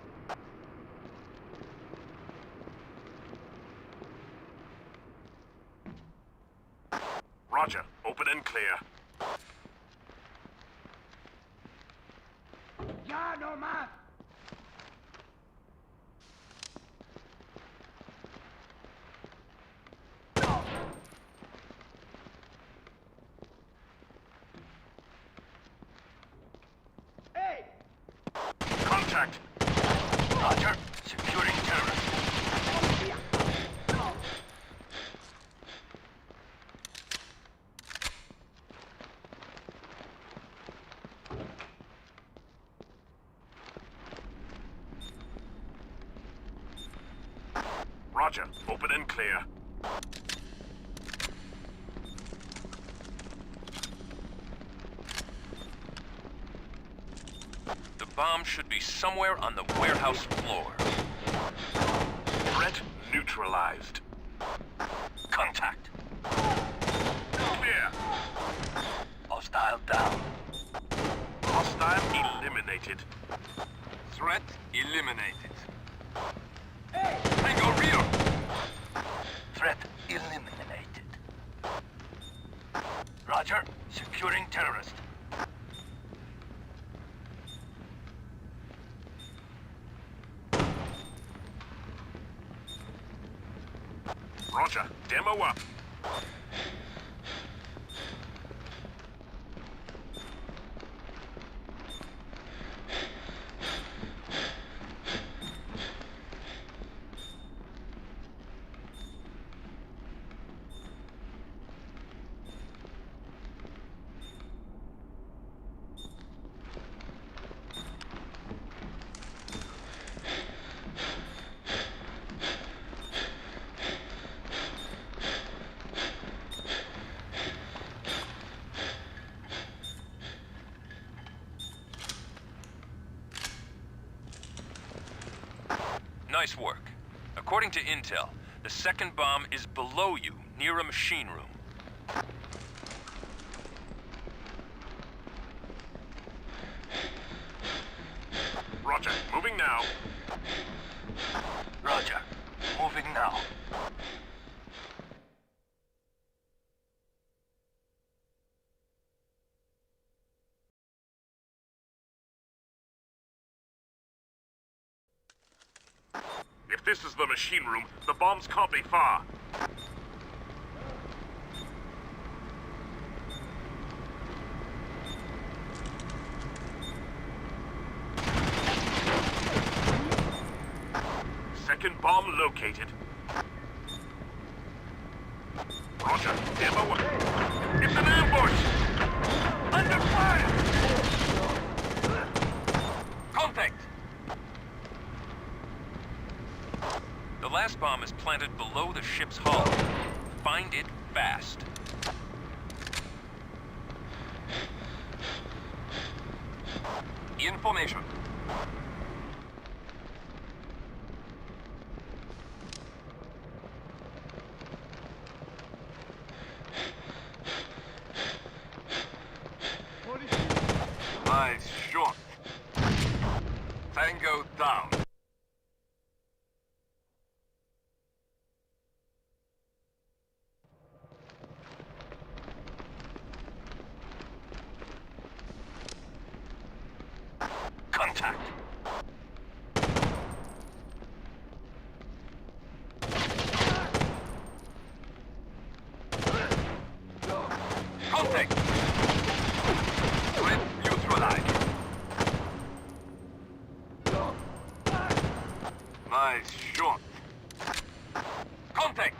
Roger, open and clear. Ya no más. Contact. Roger, securing terrorist. Roger, open and clear. The bomb should be somewhere on the warehouse floor. Threat neutralized. Contact. Clear. Hostile down. Hostile eliminated. Threat eliminated. Tango rear. Threat eliminated. Roger, securing terrorist. Roger. Demo up. Nice work. According to intel, the second bomb is below you, near a machine room. Roger. Moving now. Roger. Moving now. If this is the machine room, the bombs can't be far. Second bomb located. Roger. Demo up. It's an ambush! Under fire! Contact! The last bomb is planted below the ship's hull. Find it fast. Information. Nice shot. Tango down. Contact. Contact. Threat neutralized. Nice shot. Contact.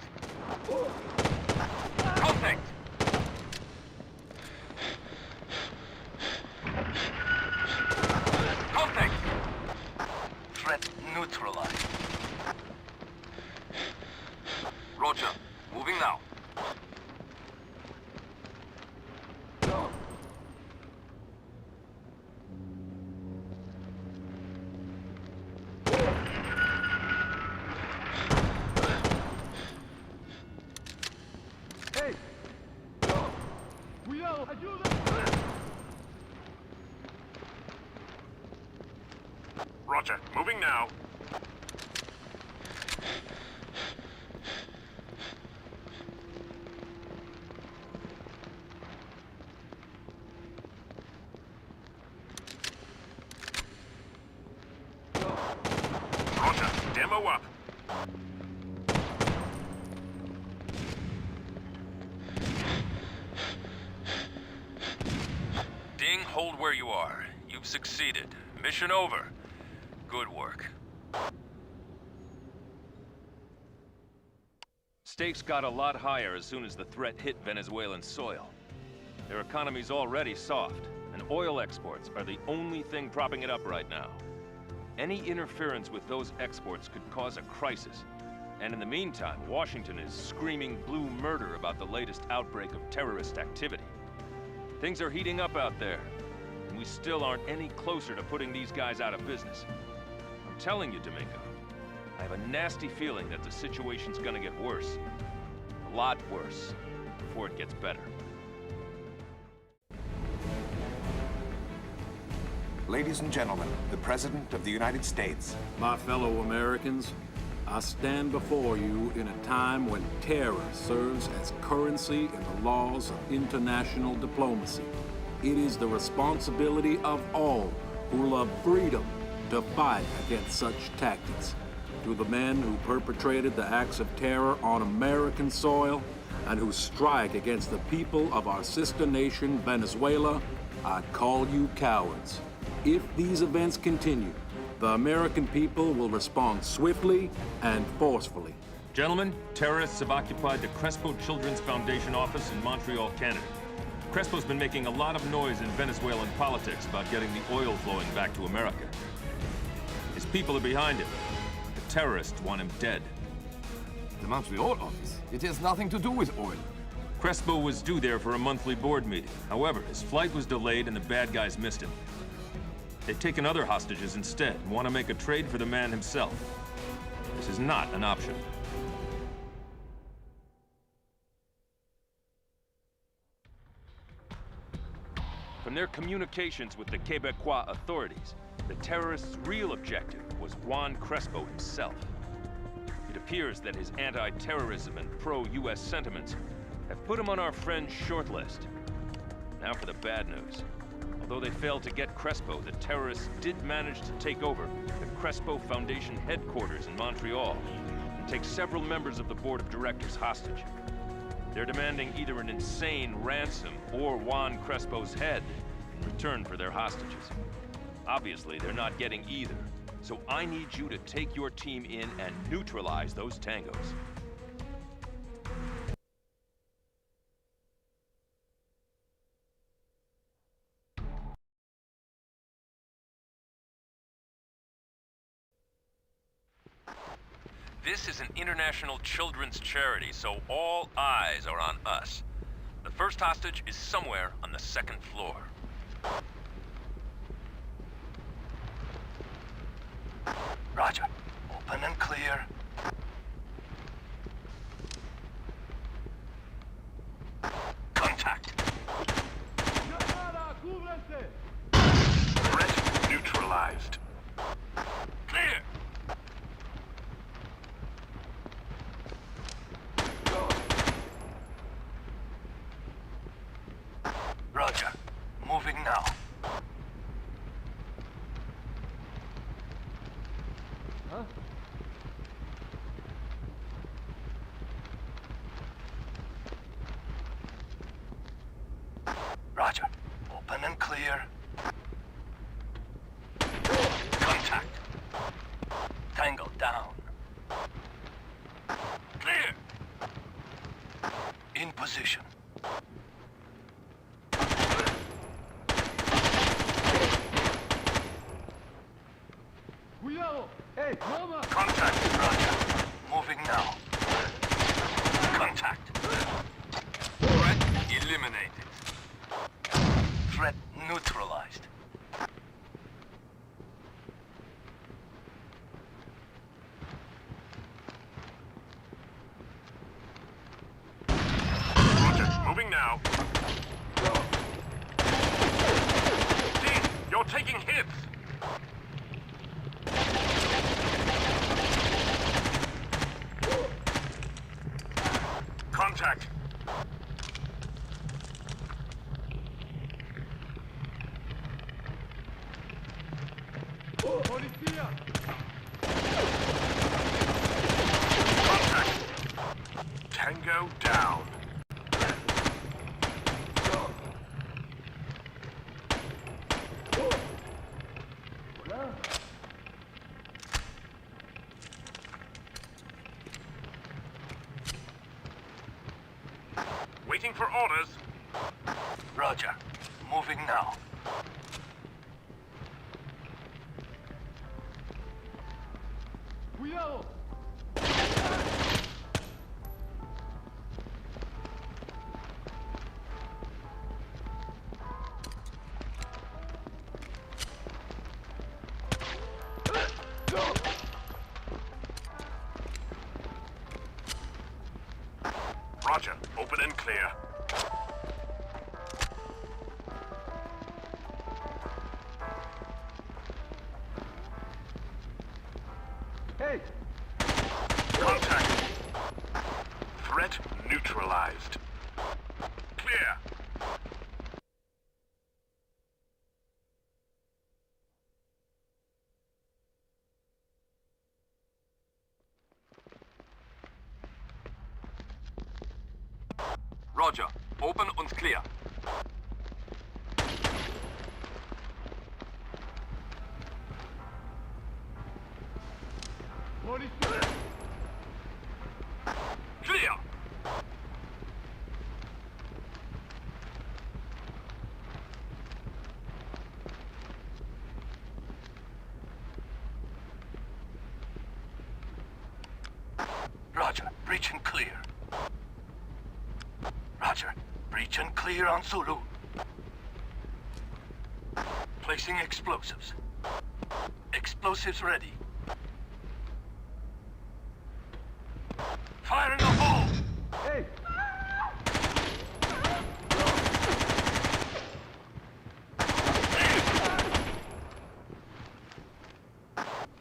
Contact. Contact. Threat neutralized. Roger. Moving now. Roger. Moving now. Roger. Demo up. Ding, hold where you are. You've succeeded. Mission over. Good work. Stakes got a lot higher as soon as the threat hit Venezuelan soil. Their economy's already soft, and oil exports are the only thing propping it up right now. Any interference with those exports could cause a crisis. And in the meantime, Washington is screaming blue murder about the latest outbreak of terrorist activity. Things are heating up out there, and we still aren't any closer to putting these guys out of business. I'm telling you, Domingo, I have a nasty feeling that the situation's gonna get worse. A lot worse, before it gets better. Ladies and gentlemen, the President of the United States. My fellow Americans, I stand before you in a time when terror serves as currency in the laws of international diplomacy. It is the responsibility of all who love freedom to fight against such tactics. to the men who perpetrated the acts of terror on American soil and who strike against the people of our sister nation, Venezuela, I call you cowards. If these events continue, the American people will respond swiftly and forcefully. Gentlemen, terrorists have occupied the Crespo Children's Foundation office in Montreal, Canada. Crespo's been making a lot of noise in Venezuelan politics about getting the oil flowing back to America. His people are behind him. The terrorists want him dead. The Montreal office? It has nothing to do with oil. Crespo was due there for a monthly board meeting. However, his flight was delayed and the bad guys missed him. They've taken other hostages instead and want to make a trade for the man himself. This is not an option. From their communications with the Quebecois authorities, the terrorists' real objective was Juan Crespo himself. It appears that his anti-terrorism and pro-US sentiments have put him on our friend's short list. Now for the bad news. Although they failed to get Crespo, the terrorists did manage to take over the Crespo Foundation headquarters in Montreal and take several members of the board of directors hostage. They're demanding either an insane ransom or Juan Crespo's head in return for their hostages. Obviously, they're not getting either, so I need you to take your team in and neutralize those tangos. This is an international children's charity, so all eyes are on us. The first hostage is somewhere on the second floor. Roger. Open and clear. Contact. Threat neutralized. Clear. Roger. Moving now. Huh? Roger. Open and clear. Contact. Tango down. Clear. In position. Hey, Mama! Contact, Roger. Moving now. Contact. Threat eliminated. Threat neutralized. Roger, moving now. Dean, you're taking hits. Contact. Contact. Tango down. Waiting for orders. Roger. Moving now. Cuidado! Roger, open and clear. Hey! Contact. Threat neutralized. Clear. Roger. Open und clear. Clear! Roger, breach and clear. Roger, breach and clear on Zulu. Placing explosives. Explosives ready. Fire in the hole! Hey!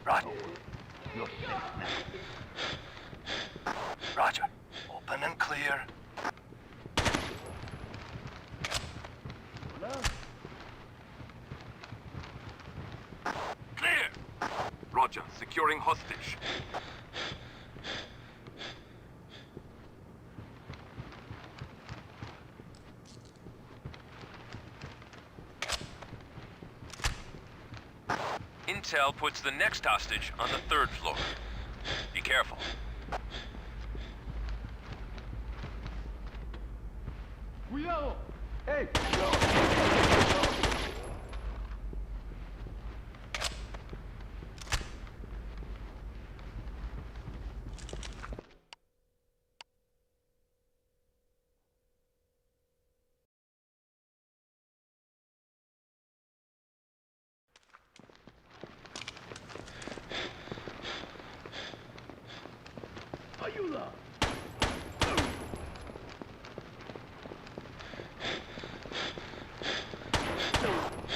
Roger. You're safe now. Roger. Open and clear. Clear! Roger. Securing hostage. Intel puts the next hostage on the 3rd floor. Be careful. Hey!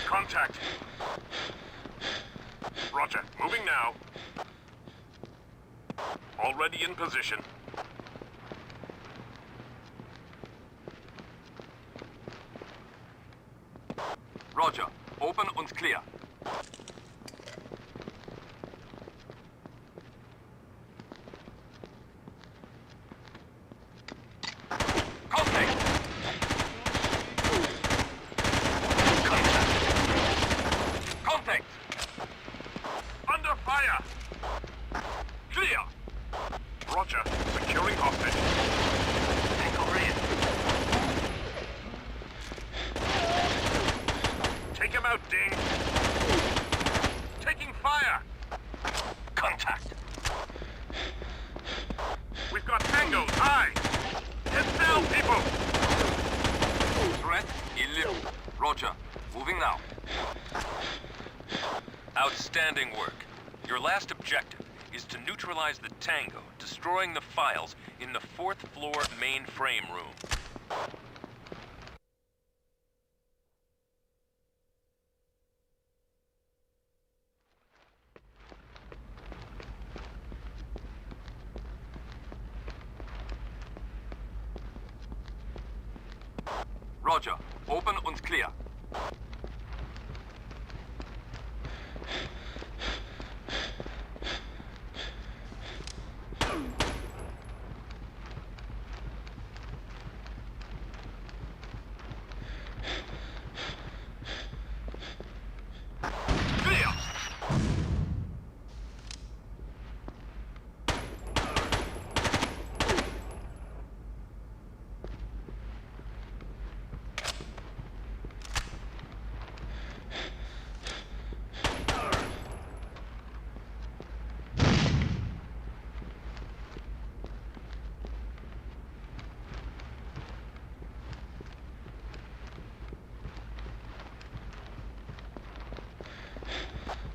Contact. Roger. Moving now. Already in position. Roger. Open und clear. Contact! Contact! Under fire! Clear! Roger. Securing hostage. Tango ready. Take him out, Ding. Taking fire. Contact. We've got tangos high. Get down, people. Threat eliminated. Roger. Moving now. Outstanding work. Your last objective is to neutralize the Tango, destroying the files in the 4th floor mainframe room. Roger. Open und clear. Clear!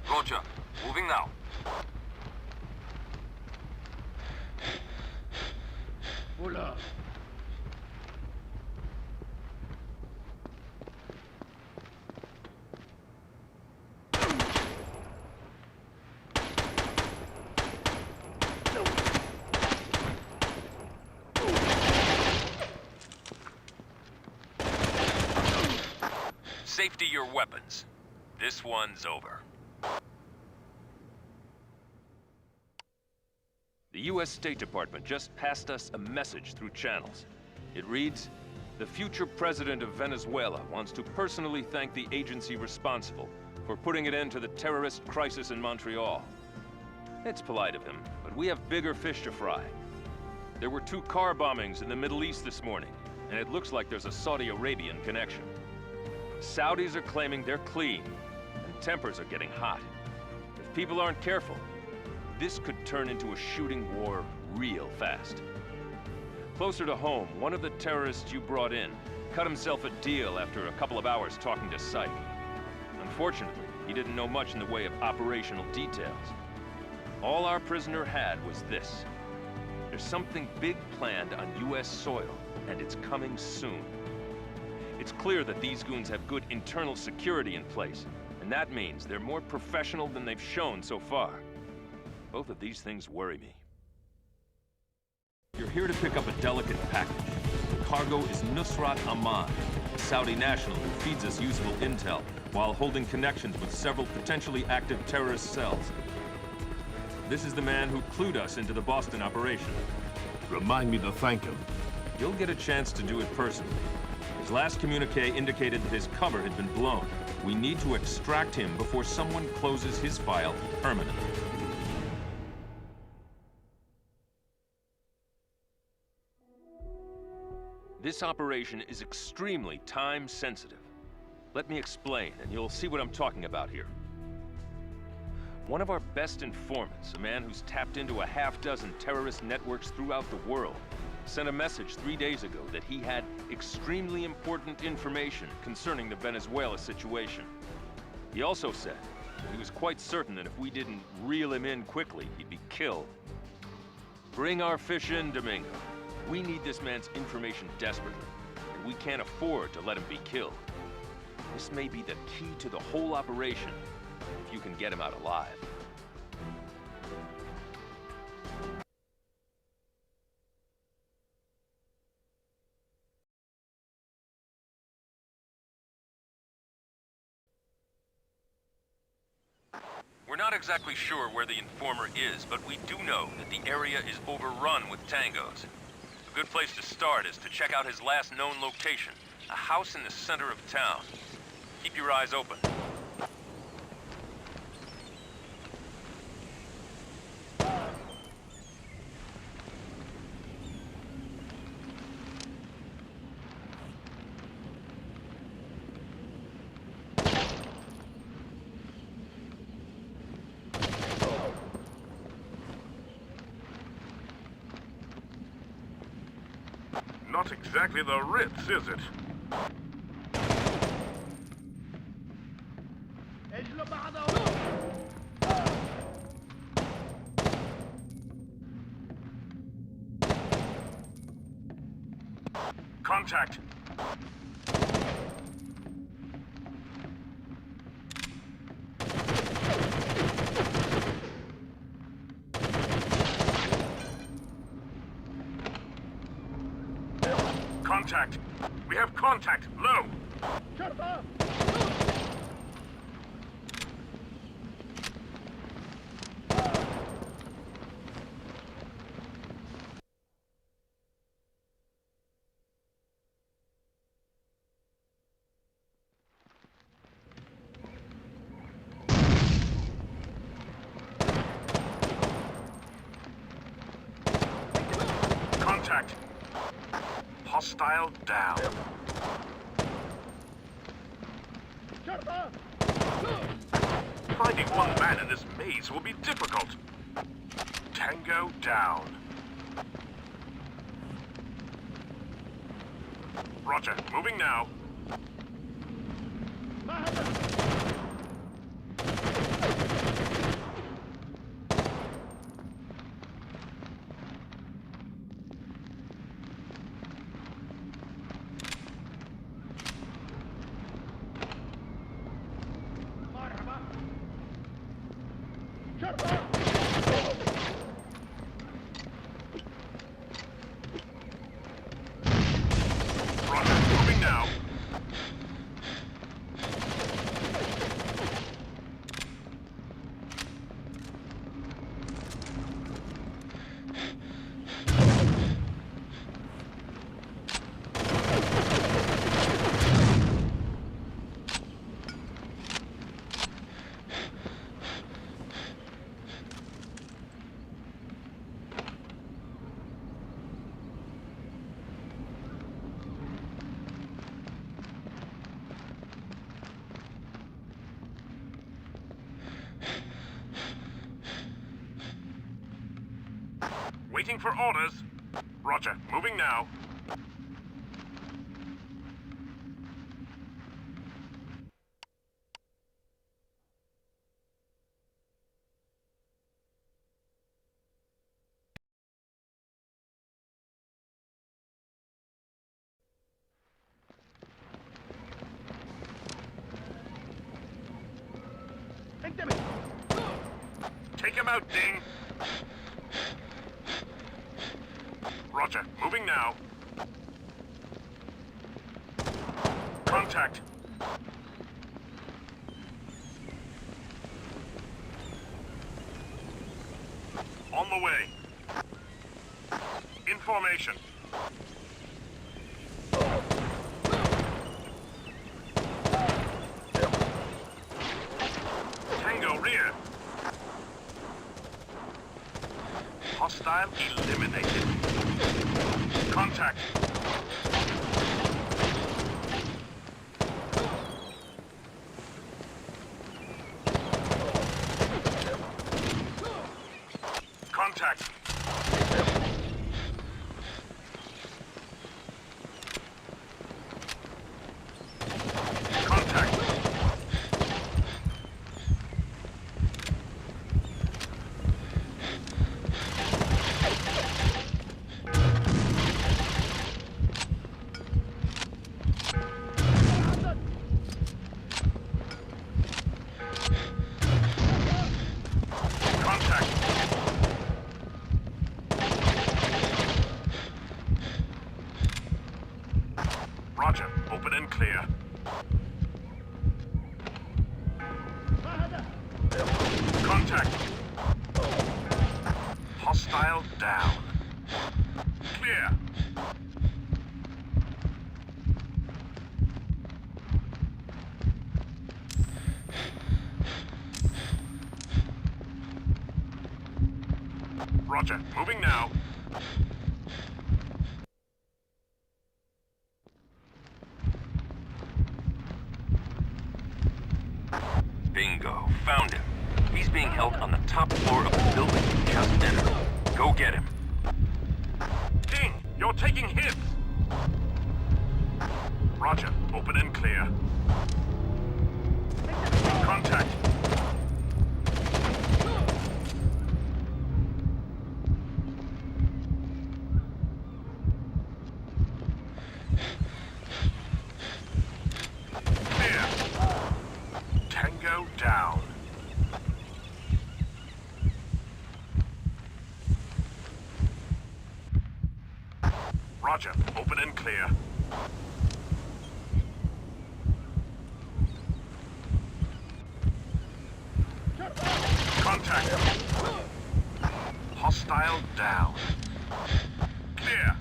Roger. Moving now. Safety your weapons. This one's over. The U.S. State Department just passed us a message through channels. It reads, The future president of Venezuela wants to personally thank the agency responsible for putting an end to the terrorist crisis in Montreal. It's polite of him, but we have bigger fish to fry. There were 2 car bombings in the Middle East this morning, and it looks like there's a Saudi Arabian connection. Saudis are claiming they're clean, and tempers are getting hot. If people aren't careful, this could turn into a shooting war real fast. Closer to home, one of the terrorists you brought in cut himself a deal after a couple of hours talking to Psych. Unfortunately, he didn't know much in the way of operational details. All our prisoner had was this. There's something big planned on U.S. soil, and it's coming soon. It's clear that these goons have good internal security in place, and that means they're more professional than they've shown so far. Both of these things worry me. You're here to pick up a delicate package. The cargo is Nusrat Ahmad, a Saudi national who feeds us useful intel while holding connections with several potentially active terrorist cells. This is the man who clued us into the Boston operation. Remind me to thank him. You'll get a chance to do it personally. His last communique indicated that his cover had been blown. We need to extract him before someone closes his file permanently. This operation is extremely time-sensitive. Let me explain, and you'll see what I'm talking about here. One of our best informants, a man who's tapped into a half-dozen terrorist networks throughout the world, sent a message 3 days ago that he had extremely important information concerning the Venezuela situation. He also said that he was quite certain that if we didn't reel him in quickly, he'd be killed. Bring our fish in, Domingo. We need this man's information desperately, and we can't afford to let him be killed. This may be the key to the whole operation, if you can get him out alive. We're not exactly sure where the informer is, but we do know that the area is overrun with tangos. A good place to start is to check out his last known location, a house in the center of town. Keep your eyes open. Not exactly the Ritz, is it? Contact! Contact! We have contact! Low! Contact! Hostile down. Finding one man in this maze will be difficult. Tango down. Roger, moving now. Roger, moving now. Waiting for orders. Roger. Moving now. Take him out, Ding. Roger. Moving now. Contact. On the way. In formation. Tango rear. Hostile eliminated. Contact. Contact. Contact. Contact. Roger. Open and clear. Contact. Hostile down. Clear. Roger. Moving now. Bingo. Found him. He's being held on the top floor of the building you just entered. Go get him. Ding! You're taking hits! Roger. Open and clear. Contact. Clear. Tango down. Roger. Open and clear. Contact. Hostile down. Clear.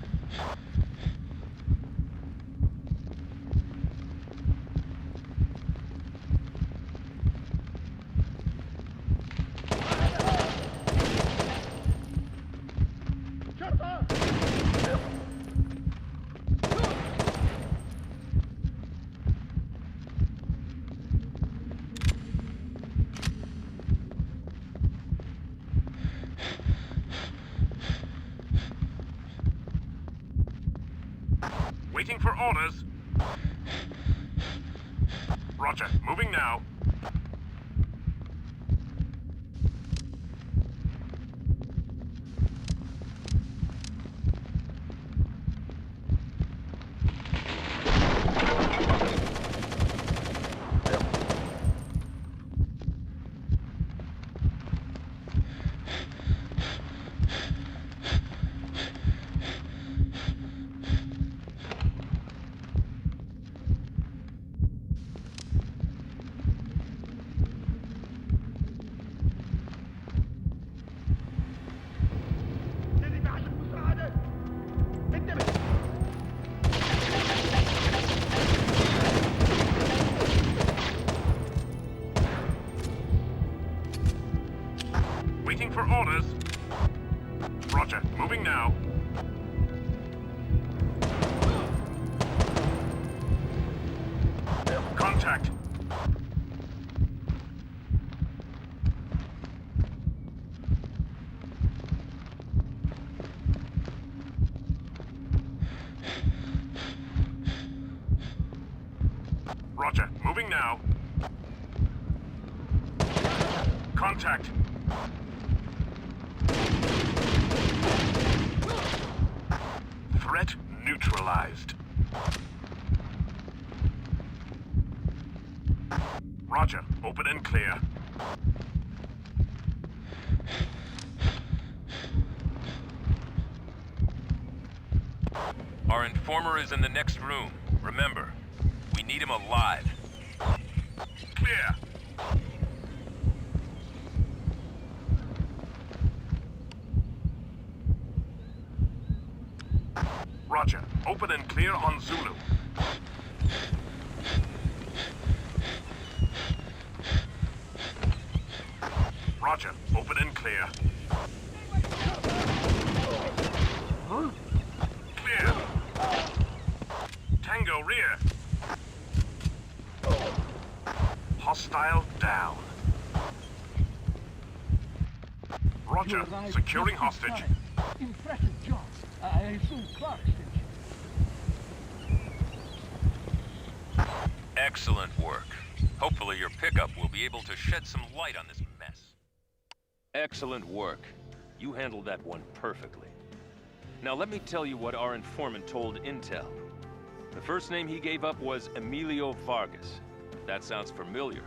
Waiting for orders. Roger. Moving now. Contact. Threat neutralized. Roger. Open and clear. Our informer is in the next room. Remember, we need him alive. Clear. Roger. Open and clear on Zulu. Roger. Open and clear. Huh? Clear. Tango rear. Hostile down. Roger. Securing hostage. Impressive job. I assume Clark sent you. Excellent work. Hopefully your pickup will be able to shed some light on this mess. Excellent work. You handled that one perfectly. Now let me tell you what our informant told Intel. The first name he gave up was Emilio Vargas. If that sounds familiar,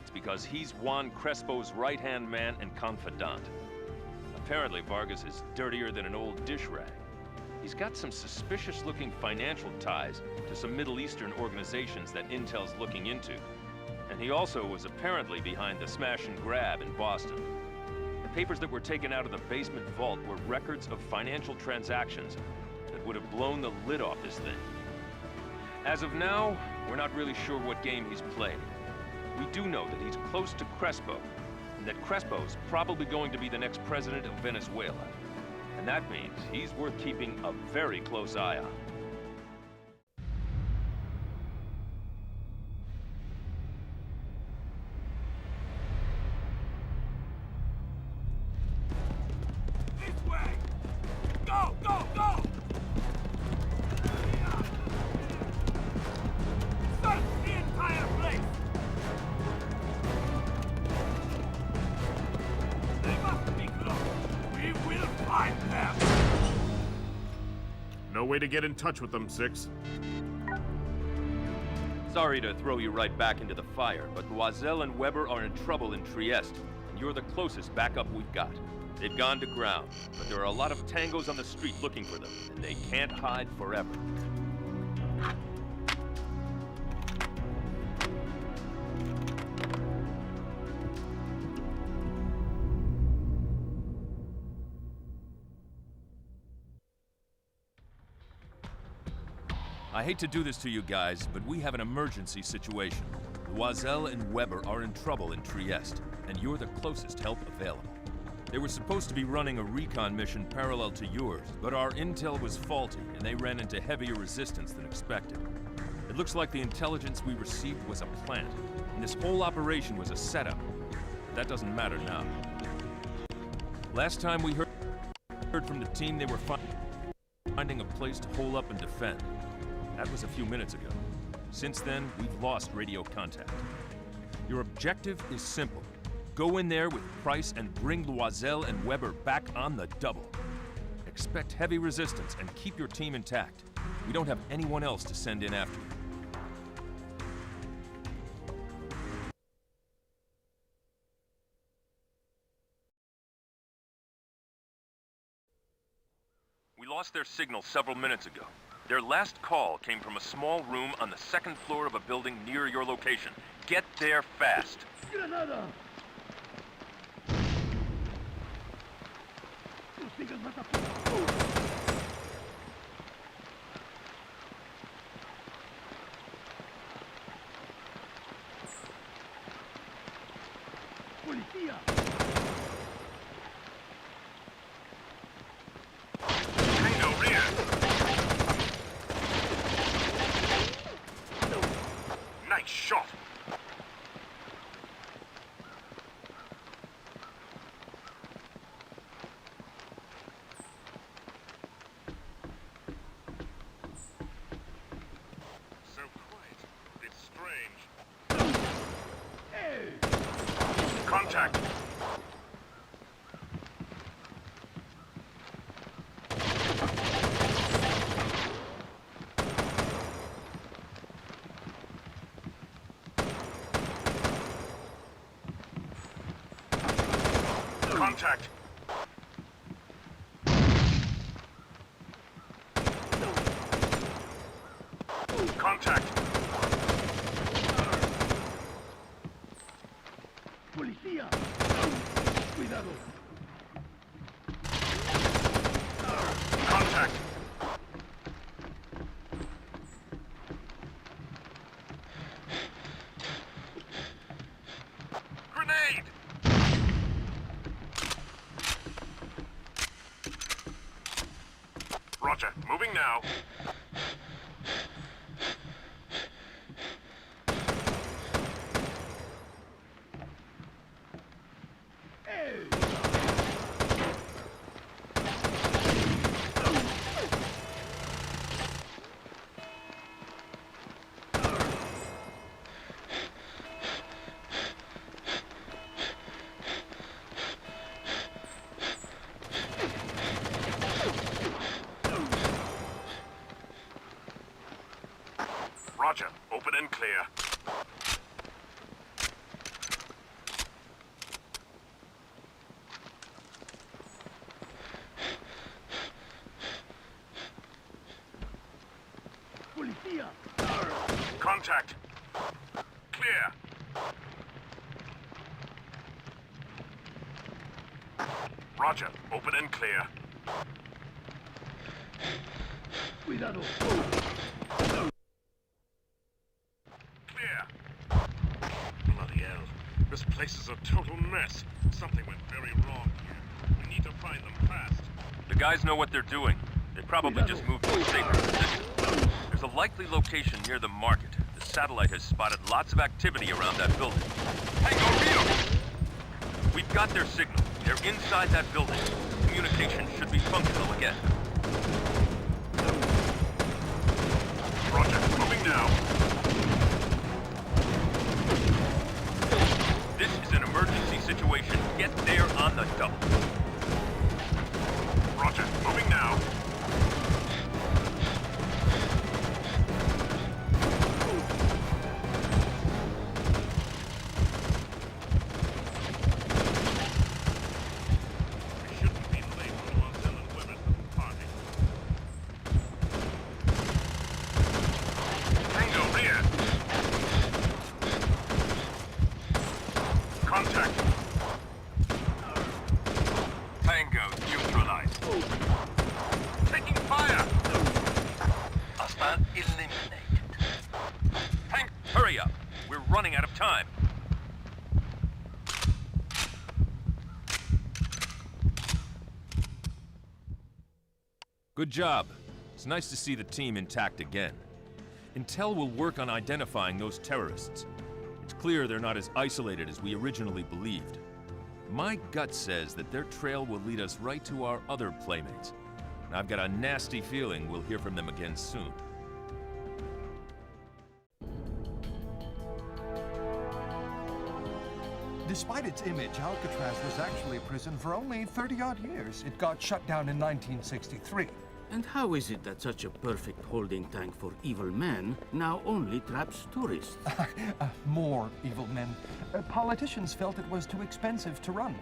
it's because he's Juan Crespo's right-hand man and confidant. Apparently Vargas is dirtier than an old dish rag. He's got some suspicious-looking financial ties to some Middle Eastern organizations that Intel's looking into. And he also was apparently behind the smash and grab in Boston. The papers that were taken out of the basement vault were records of financial transactions that would have blown the lid off this thing. As of now, we're not really sure what game he's playing. We do know that he's close to Crespo, and that Crespo's probably going to be the next president of Venezuela. And that means he's worth keeping a very close eye on. This way! Go, go, go! Search the entire place! They must be close. We will find them! No way to get in touch with them, Six. Sorry to throw you right back into the fire, but Loisel and Weber are in trouble in Trieste, and you're the closest backup we've got. They've gone to ground, but there are a lot of tangos on the street looking for them, and they can't hide forever. I hate to do this to you guys, but we have an emergency situation. Loisel and Weber are in trouble in Trieste, and you're the closest help available. They were supposed to be running a recon mission parallel to yours, but our intel was faulty, and they ran into heavier resistance than expected. It looks like the intelligence we received was a plant, and this whole operation was a setup. But that doesn't matter now. Last time we heard from the team, they were finding a place to hole up and defend. That was a few minutes ago. Since then, we've lost radio contact. Your objective is simple. Go in there with Price and bring Loisel and Weber back on the double. Expect heavy resistance and keep your team intact. We don't have anyone else to send in after you. We lost their signal several minutes ago. Their last call came from a small room on the second floor of a building near your location. Get there fast. Granada! Policía! Tango rear! Nice shot! So quiet. It's strange. Contact! Contact! Contact! Policía! Cuidado! Contact! Grenade! Roger, moving now. Roger, open and clear. Policía! Contact! Clear! Roger, open and clear. Cuidado! Clear! Bloody hell. This place is a total mess. Something went very wrong here. We need to find them fast. The guys know what they're doing. They probably just moved to a safer position. There's a likely location near the market. The satellite has spotted lots of activity around that building. Hey, go Rio! We've got their signal. They're inside that building. Communication should be functional again. Roger, moving now. This is an emergency situation. Get there on the double. Roger, moving now. We shouldn't be late when Lieutenant Webber's at the party. Tango rear. Contact. Tango neutralized. Taking fire. Hostile eliminated. Tank, hurry up. We're running out of time. Good job. It's nice to see the team intact again. Intel will work on identifying those terrorists. It's clear they're not as isolated as we originally believed. My gut says that their trail will lead us right to our other playmates. And I've got a nasty feeling we'll hear from them again soon. Despite its image, Alcatraz was actually a prison for only 30-odd years. It got shut down in 1963. And how is it that such a perfect holding tank for evil men now only traps tourists? More evil men. Politicians felt it was too expensive to run.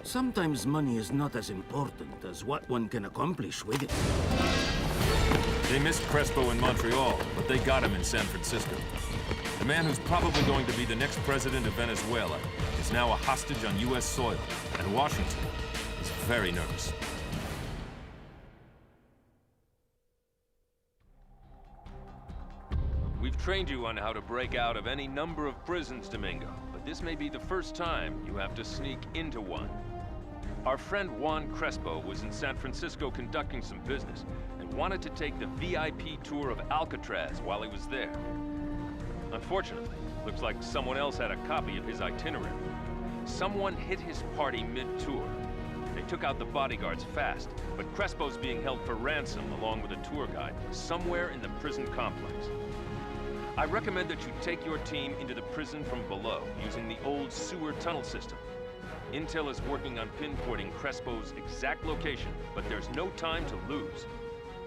Sometimes money is not as important as what one can accomplish with it. They missed Crespo in Montreal, but they got him in San Francisco. The man who's probably going to be the next president of Venezuela is now a hostage on U.S. soil, and Washington is very nervous. We've trained you on how to break out of any number of prisons, Domingo, but this may be the first time you have to sneak into one. Our friend Juan Crespo was in San Francisco conducting some business and wanted to take the VIP tour of Alcatraz while he was there. Unfortunately, looks like someone else had a copy of his itinerary. Someone hit his party mid-tour. They took out the bodyguards fast, but Crespo's being held for ransom along with a tour guide somewhere in the prison complex. I recommend that you take your team into the prison from below, using the old sewer tunnel system. Intel is working on pinpointing Crespo's exact location, but there's no time to lose.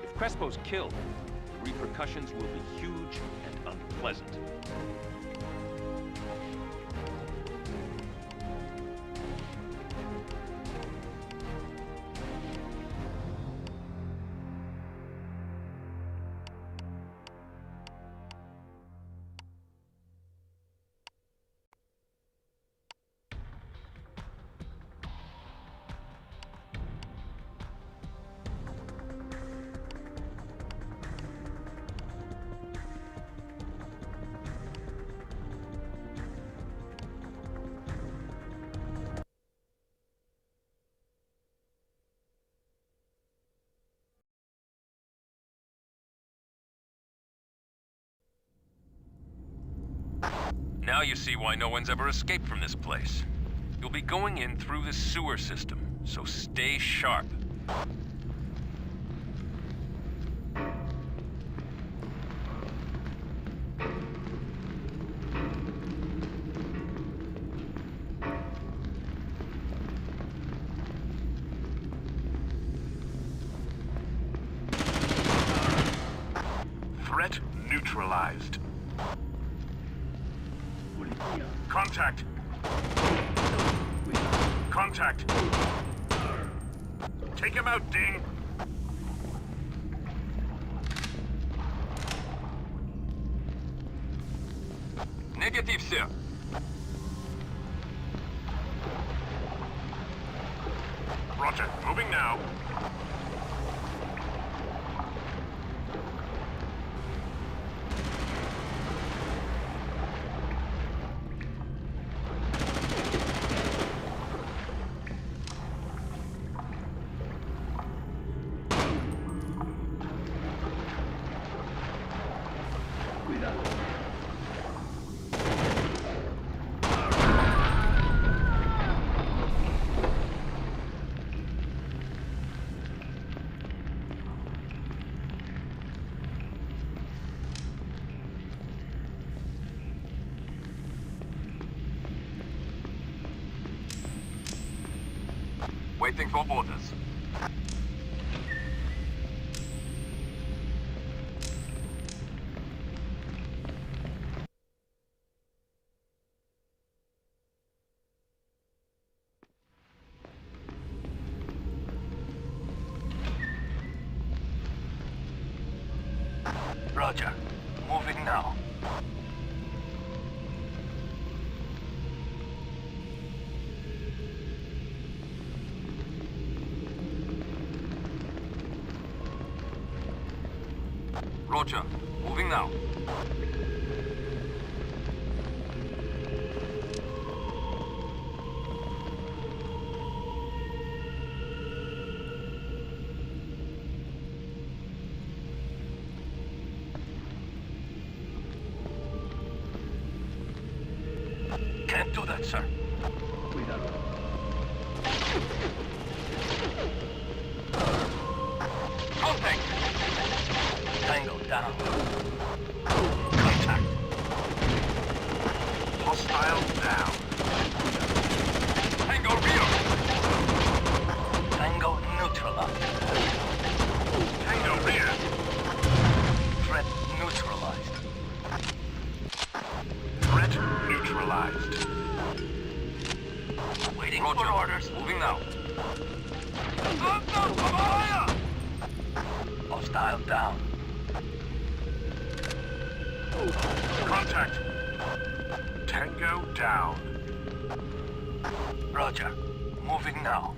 If Crespo's killed, the repercussions will be huge and unpleasant. Now you see why no one's ever escaped from this place. You'll be going in through the sewer system, so stay sharp. Threat neutralized. Contact! Contact! Take him out, Ding! Negative, sir. Roger, moving now. Waiting for orders. Roger. Moving now. Roger. Moving now. Can't do that, sir. Contact! Tango down. Contact! Hostile down. Tango rear! Tango neutralized. Tango rear. Threat neutralized. Threat neutralized. Waiting Roger. for orders. Moving now. Hostile down. Contact. Tango down. Roger. Moving now.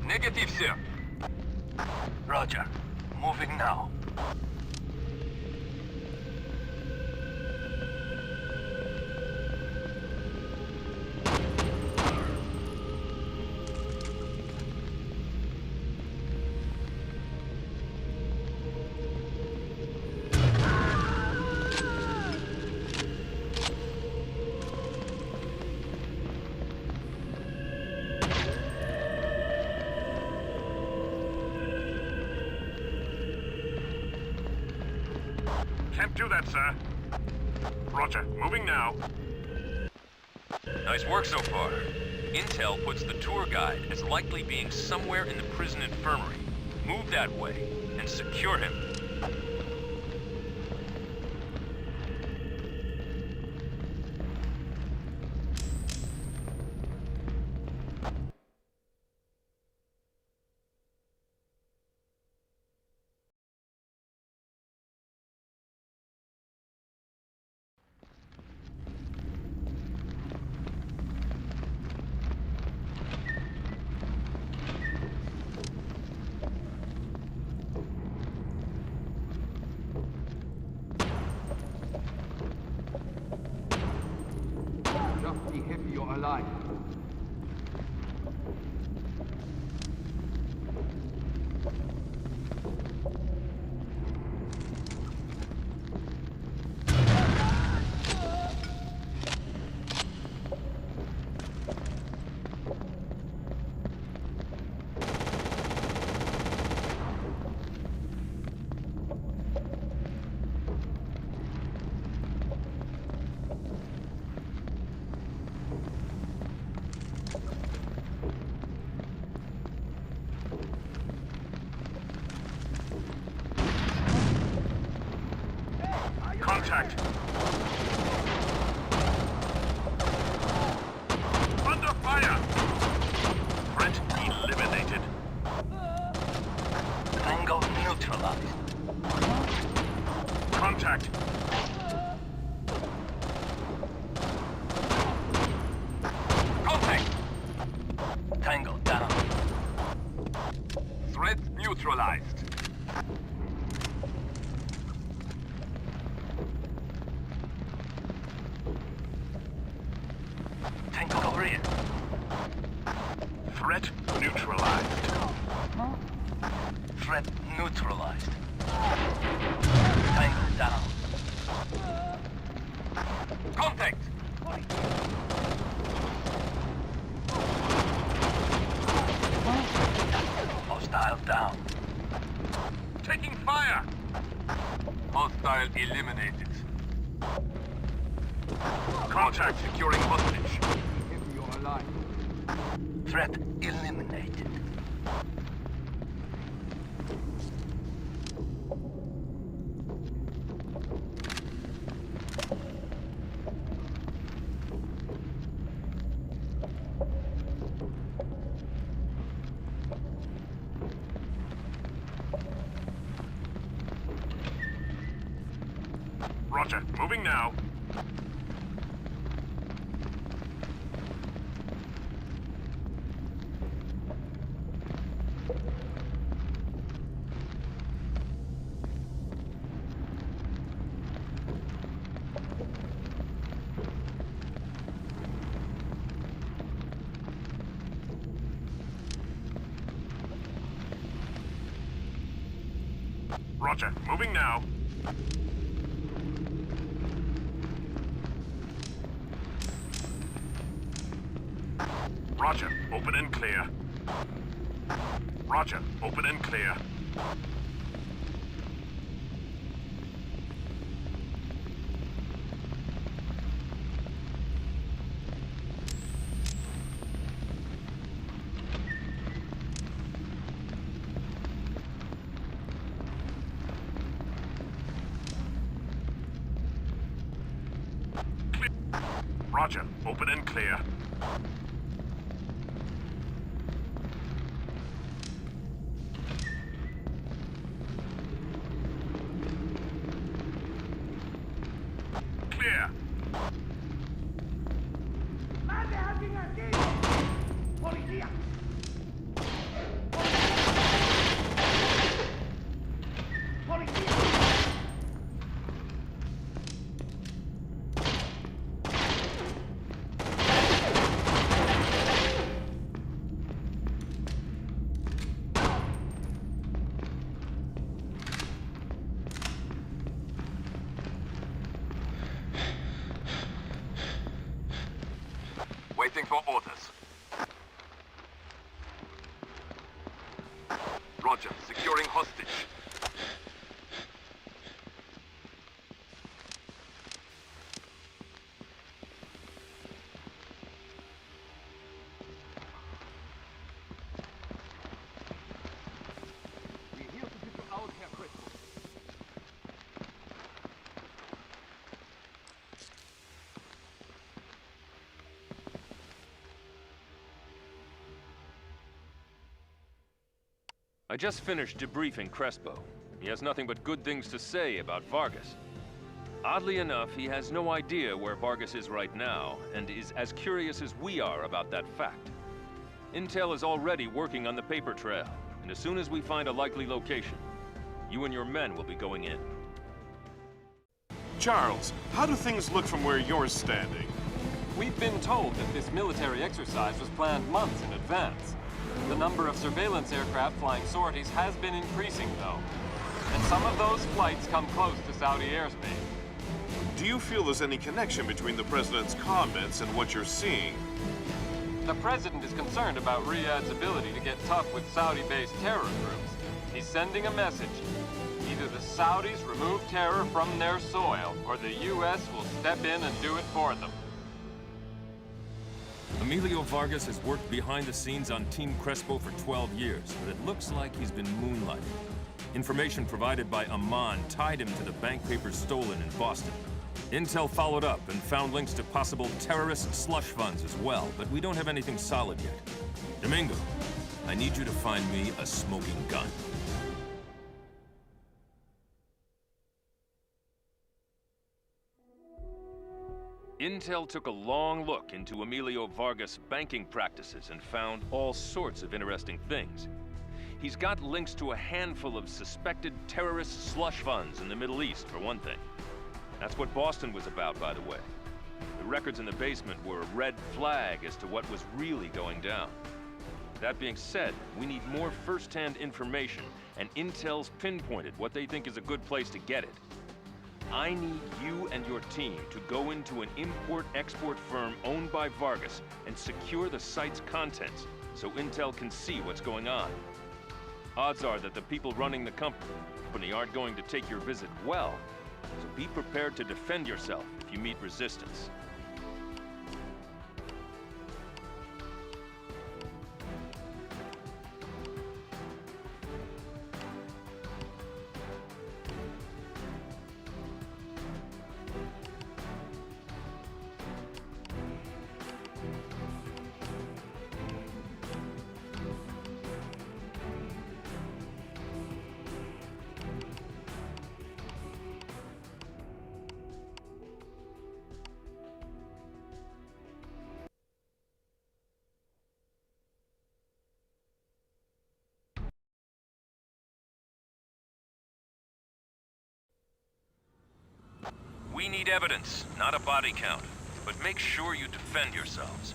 Negative, sir. Roger. Moving now. Can't do that, sir. Roger, moving now. Nice work so far. Intel puts the tour guide as likely being somewhere in the prison infirmary. Move that way and secure him. Contact! Under fire! Threat eliminated. Tango neutralized. Contact! Contact! Tango down. Threat neutralized. Tango rear. Threat neutralized. Threat neutralized. Tango down. Contact! Hostile down. Taking fire! Hostile eliminated. Contact securing hostage. You're alive. Threat eliminated. Roger, moving now. Roger, moving now. Roger, open and clear. Roger, open and clear. Roger, open and clear. Clear. Waiting for orders. Roger, securing hostage. We're here to get you out, Herr Crespo. I just finished debriefing Crespo. He has nothing but good things to say about Vargas. Oddly enough, he has no idea where Vargas is right now, and is as curious as we are about that fact. Intel is already working on the paper trail, and as soon as we find a likely location, you and your men will be going in. Charles, how do things look from where you're standing? We've been told that this military exercise was planned months in advance. The number of surveillance aircraft flying sorties has been increasing, though. And some of those flights come close to Saudi airspace. Do you feel there's any connection between the President's comments and what you're seeing? The President is concerned about Riyadh's ability to get tough with Saudi-based terror groups. He's sending a message. Either the Saudis remove terror from their soil, or the U.S. will step in and do it for them. Emilio Vargas has worked behind the scenes on Team Crespo for 12 years, but it looks like he's been moonlighting. Information provided by Amman tied him to the bank papers stolen in Boston. Intel followed up and found links to possible terrorist slush funds as well, but we don't have anything solid yet. Domingo, I need you to find me a smoking gun. Intel took a long look into Emilio Vargas' banking practices and found all sorts of interesting things. He's got links to a handful of suspected terrorist slush funds in the Middle East, for one thing. That's what Boston was about, by the way. The records in the basement were a red flag as to what was really going down. That being said, we need more first-hand information, and Intel's pinpointed what they think is a good place to get it. I need you and your team to go into an import-export firm owned by Vargas and secure the site's contents so Intel can see what's going on. Odds are that the people running the company aren't going to take your visit well, so be prepared to defend yourself if you meet resistance. We need evidence, not a body count. But make sure you defend yourselves.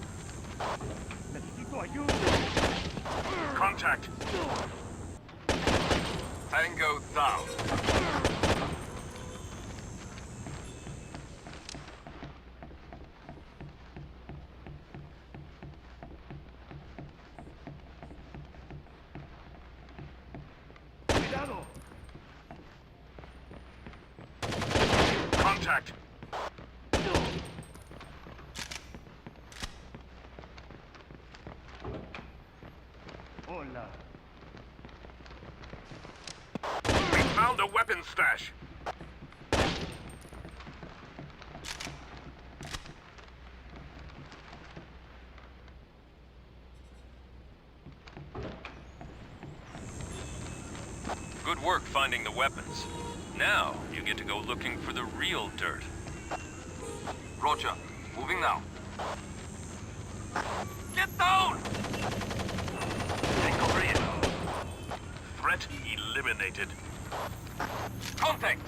Contact! Tango down. Contact! Hola. We found a weapon stash. Good work finding the weapons. Now, you get to go looking for the real dirt. Roger. Moving now. Get down! Take over here. Threat eliminated. Contact!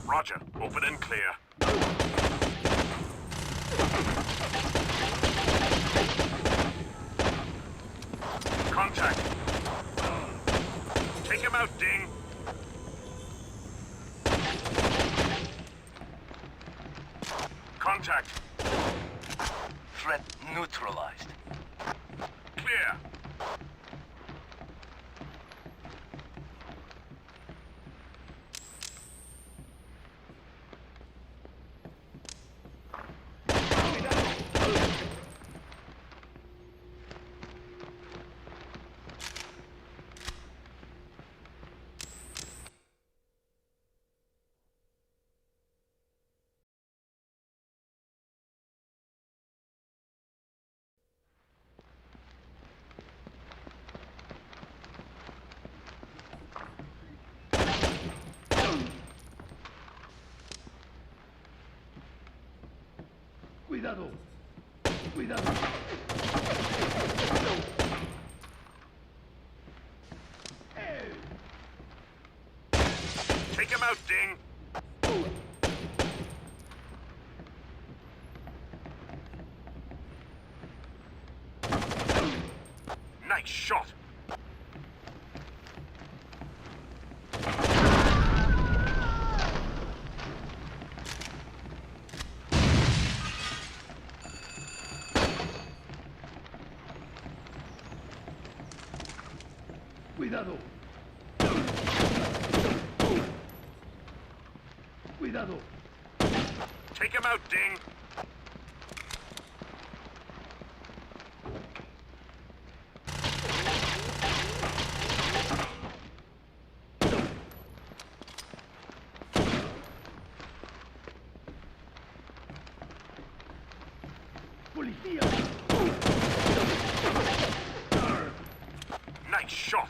Roger. Open and clear. Contact. Take him out, Ding. Contact. Threat neutralized. Clear. Cuidado. Cuidado. Take him out, Ding. Nice shot. Cuidado. Cuidado. Take him out, Ding. Nice shot.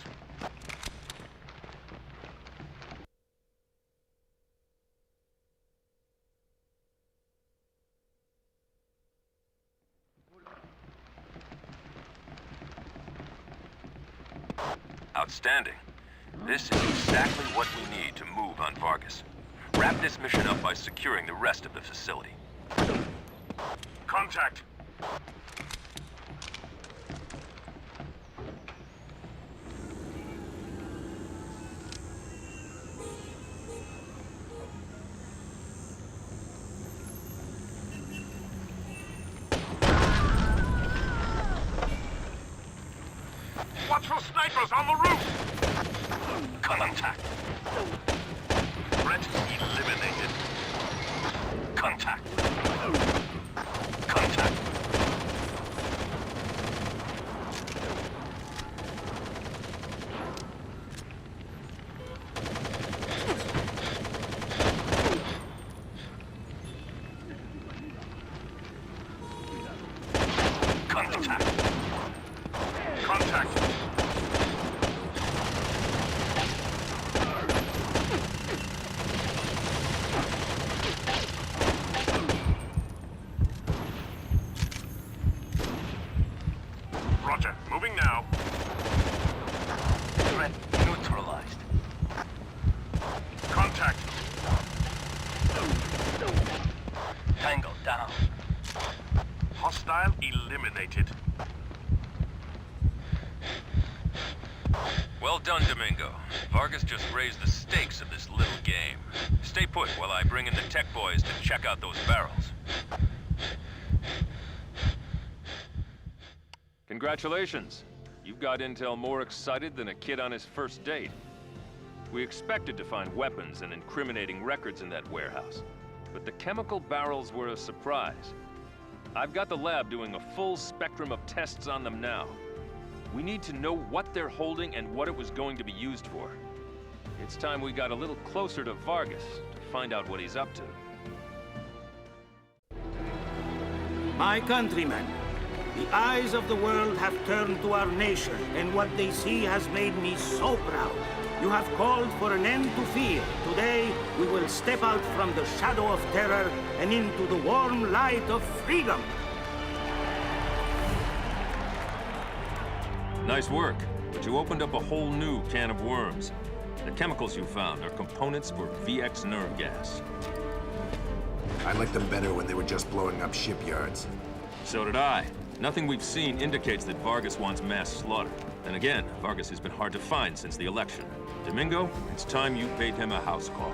Outstanding. This is exactly what we need to move on Vargas. Wrap this mission up by securing the rest of the facility. Contact. Watch for snipers on the roof! Contact. Threat eliminated. Contact. Contact. Contact. Contact. Roger. Moving now. Threat neutralized. Contact. Tango down. Hostile eliminated. Well done, Domingo. Vargas just raised the stakes of this little game. Stay put while I bring in the tech boys to check out those barrels. Congratulations. You've got intel more excited than a kid on his first date. We expected to find weapons and incriminating records in that warehouse, but the chemical barrels were a surprise. I've got the lab doing a full spectrum of tests on them now. We need to know what they're holding and what it was going to be used for. It's time we got a little closer to Vargas to find out what he's up to. My countrymen, the eyes of the world have turned to our nation, and what they see has made me so proud. You have called for an end to fear. Today, we will step out from the shadow of terror and into the warm light of freedom. Nice work, but you opened up a whole new can of worms. The chemicals you found are components for VX nerve gas. I liked them better when they were just blowing up shipyards. So did I. Nothing we've seen indicates that Vargas wants mass slaughter. And again, Vargas has been hard to find since the election. Domingo, it's time you paid him a house call.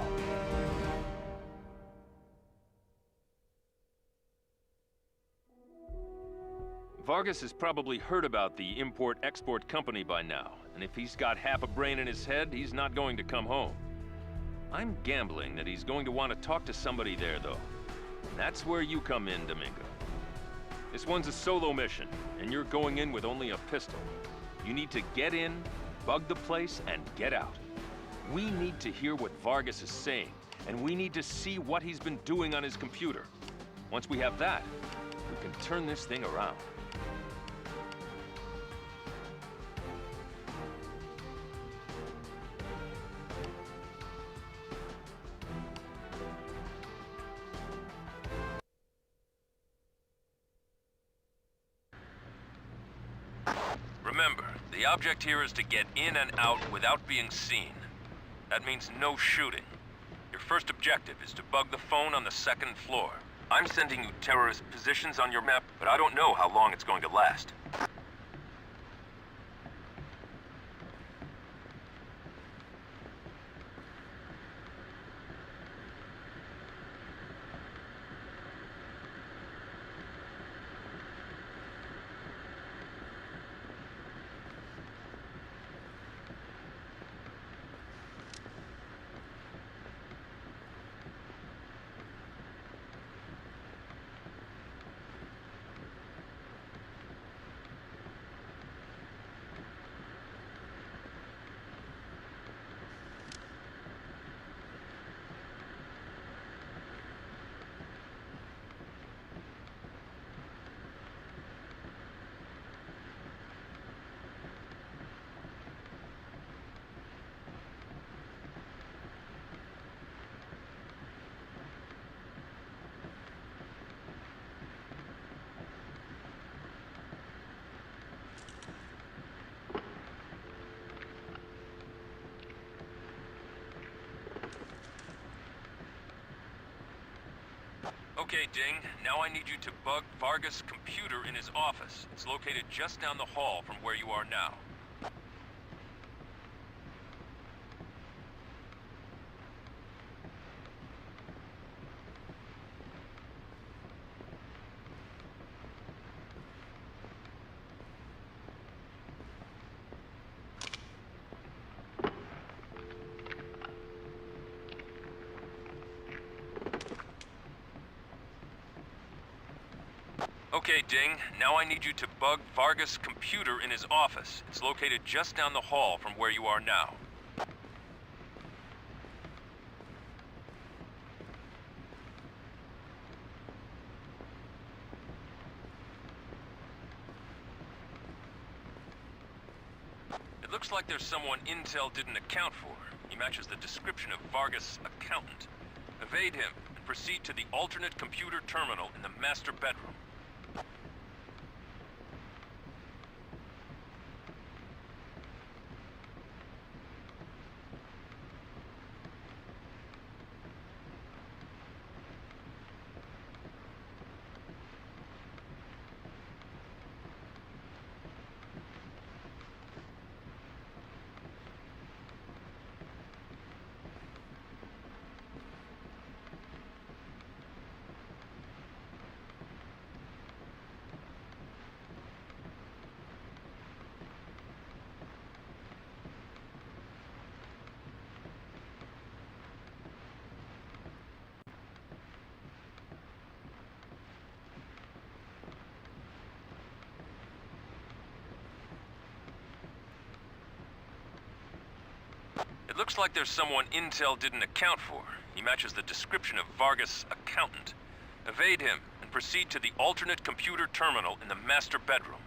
Vargas has probably heard about the import-export company by now, and if he's got half a brain in his head, he's not going to come home. I'm gambling that he's going to want to talk to somebody there, though. And that's where you come in, Domingo. This one's a solo mission, and you're going in with only a pistol. You need to get in, bug the place, and get out. We need to hear what Vargas is saying, and we need to see what he's been doing on his computer. Once we have that, we can turn this thing around. Remember, the object here is to get in and out without being seen. That means no shooting. Your first objective is to bug the phone on the second floor. I'm sending you terrorist positions on your map, but I don't know how long it's going to last. Okay, Ding. Now I need you to bug Vargas' computer in his office. It's located just down the hall from where you are now. Okay, Ding. Now I need you to bug Vargas' computer in his office. It's located just down the hall from where you are now. It looks like there's someone Intel didn't account for. He matches the description of Vargas' accountant. Evade him and proceed to the alternate computer terminal in the master bedroom. It looks like there's someone Intel didn't account for. He matches the description of Vargas' accountant. Evade him and proceed to the alternate computer terminal in the master bedroom.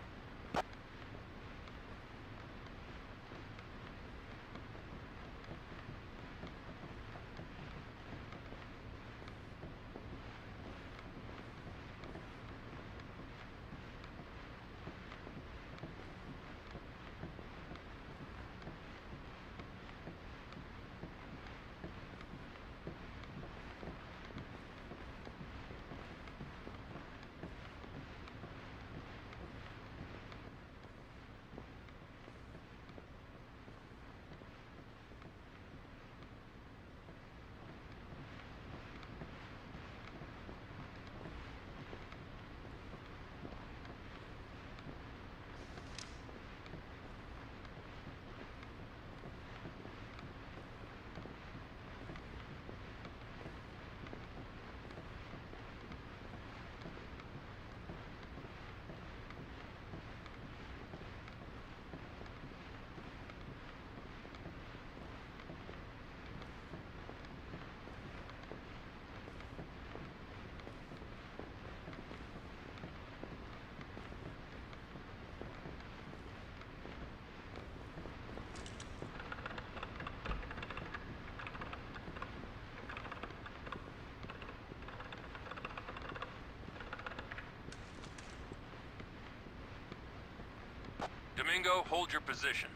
Domingo, hold your position.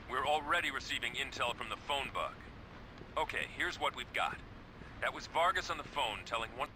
We're already receiving intel from the phone bug. Okay, here's what we've got. That was Vargas on the phone telling one...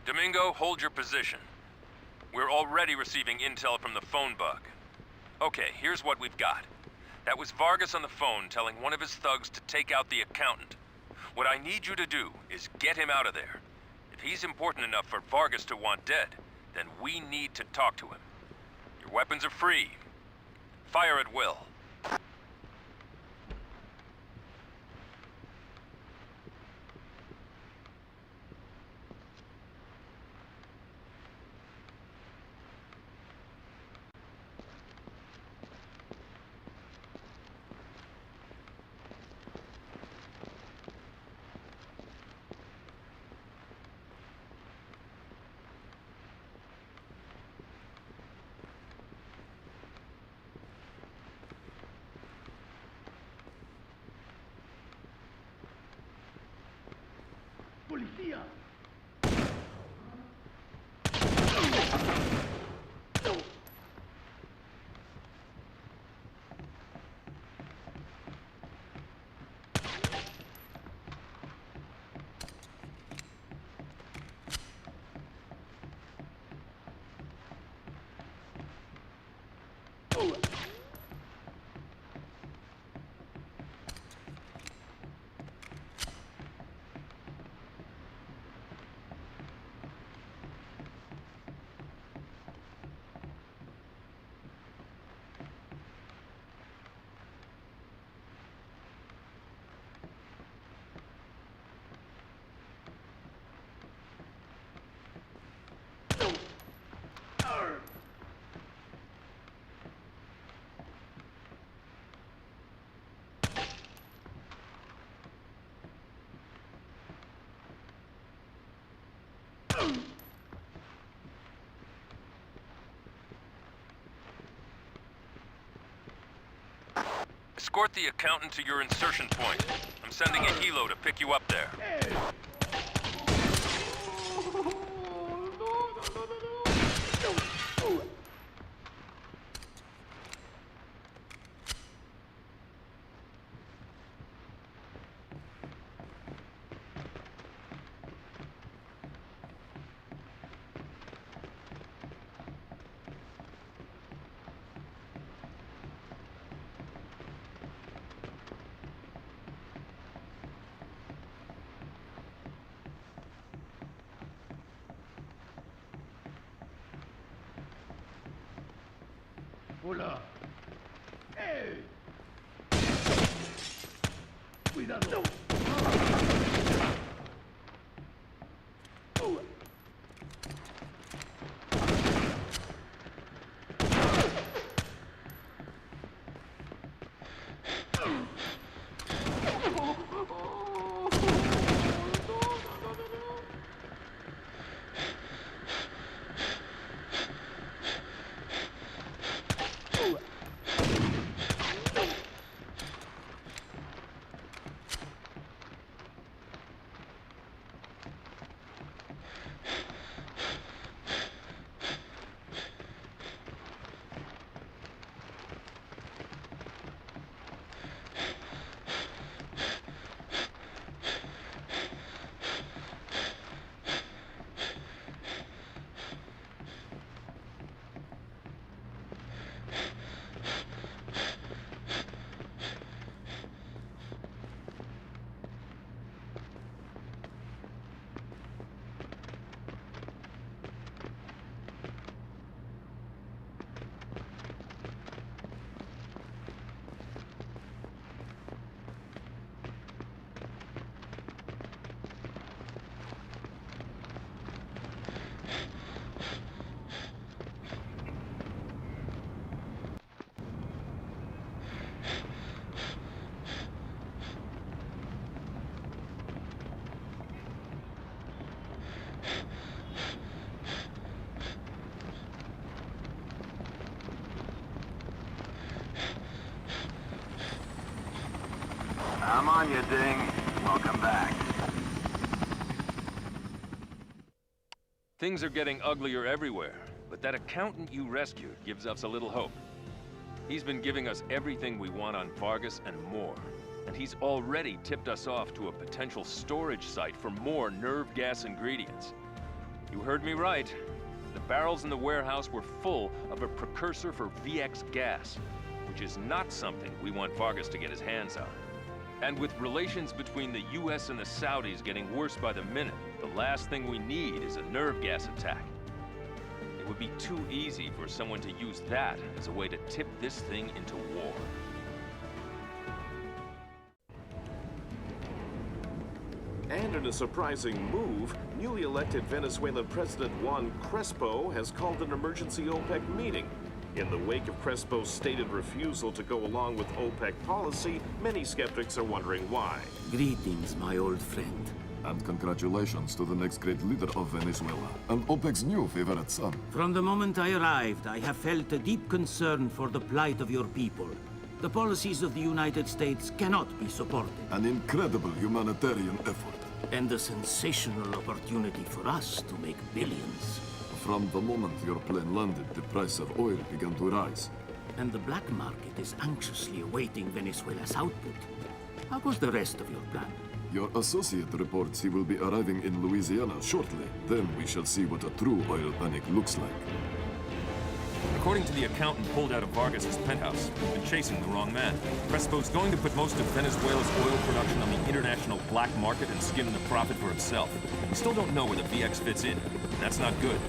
Domingo, hold your position. We're already receiving intel from the phone bug. Okay, here's what we've got. That was Vargas on the phone telling one of his thugs to take out the accountant. What I need you to do is get him out of there. If he's important enough for Vargas to want dead, then we need to talk to him. Your weapons are free. Fire at will. Escort the accountant to your insertion point. I'm sending a helo to pick you up there. Hola. ¡Ey! Cuidado. I'm on you, Ding. Welcome back. Things are getting uglier everywhere, but that accountant you rescued gives us a little hope. He's been giving us everything we want on Vargas and more, and he's already tipped us off to a potential storage site for more nerve gas ingredients. You heard me right. The barrels in the warehouse were full of a precursor for VX gas, which is not something we want Vargas to get his hands on. And with relations between the US and the Saudis getting worse by the minute, the last thing we need is a nerve gas attack. It would be too easy for someone to use that as a way to tip this thing into war. And in a surprising move, newly elected Venezuelan President Juan Crespo has called an emergency OPEC meeting. In the wake of Crespo's stated refusal to go along with OPEC policy, many skeptics are wondering why. Greetings, my old friend. And congratulations to the next great leader of Venezuela, and OPEC's new favorite son. From the moment I arrived, I have felt a deep concern for the plight of your people. The policies of the United States cannot be supported. An incredible humanitarian effort. And a sensational opportunity for us to make billions. From the moment your plane landed, the price of oil began to rise. And the black market is anxiously awaiting Venezuela's output. How goes the rest of your plan? Your associate reports he will be arriving in Louisiana shortly. Then we shall see what a true oil panic looks like. According to the accountant pulled out of Vargas's penthouse, we've been chasing the wrong man. Crespo's going to put most of Venezuela's oil production on the international black market and skim the profit for himself. We still don't know where the VX fits in, and that's not good.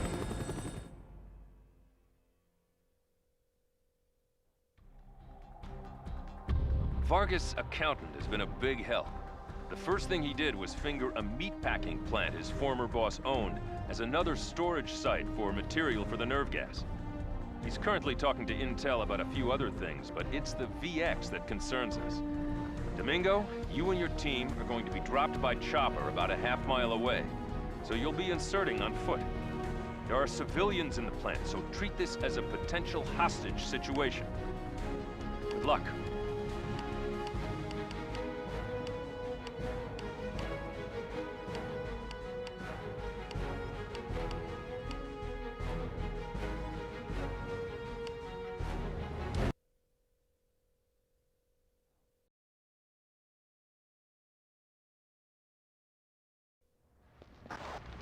Vargas' accountant has been a big help. The first thing he did was finger a meatpacking plant his former boss owned as another storage site for material for the nerve gas. He's currently talking to Intel about a few other things, but it's the VX that concerns us. Domingo, you and your team are going to be dropped by chopper about a half-mile away, so you'll be inserting on foot. There are civilians in the plant, so treat this as a potential hostage situation. Good luck.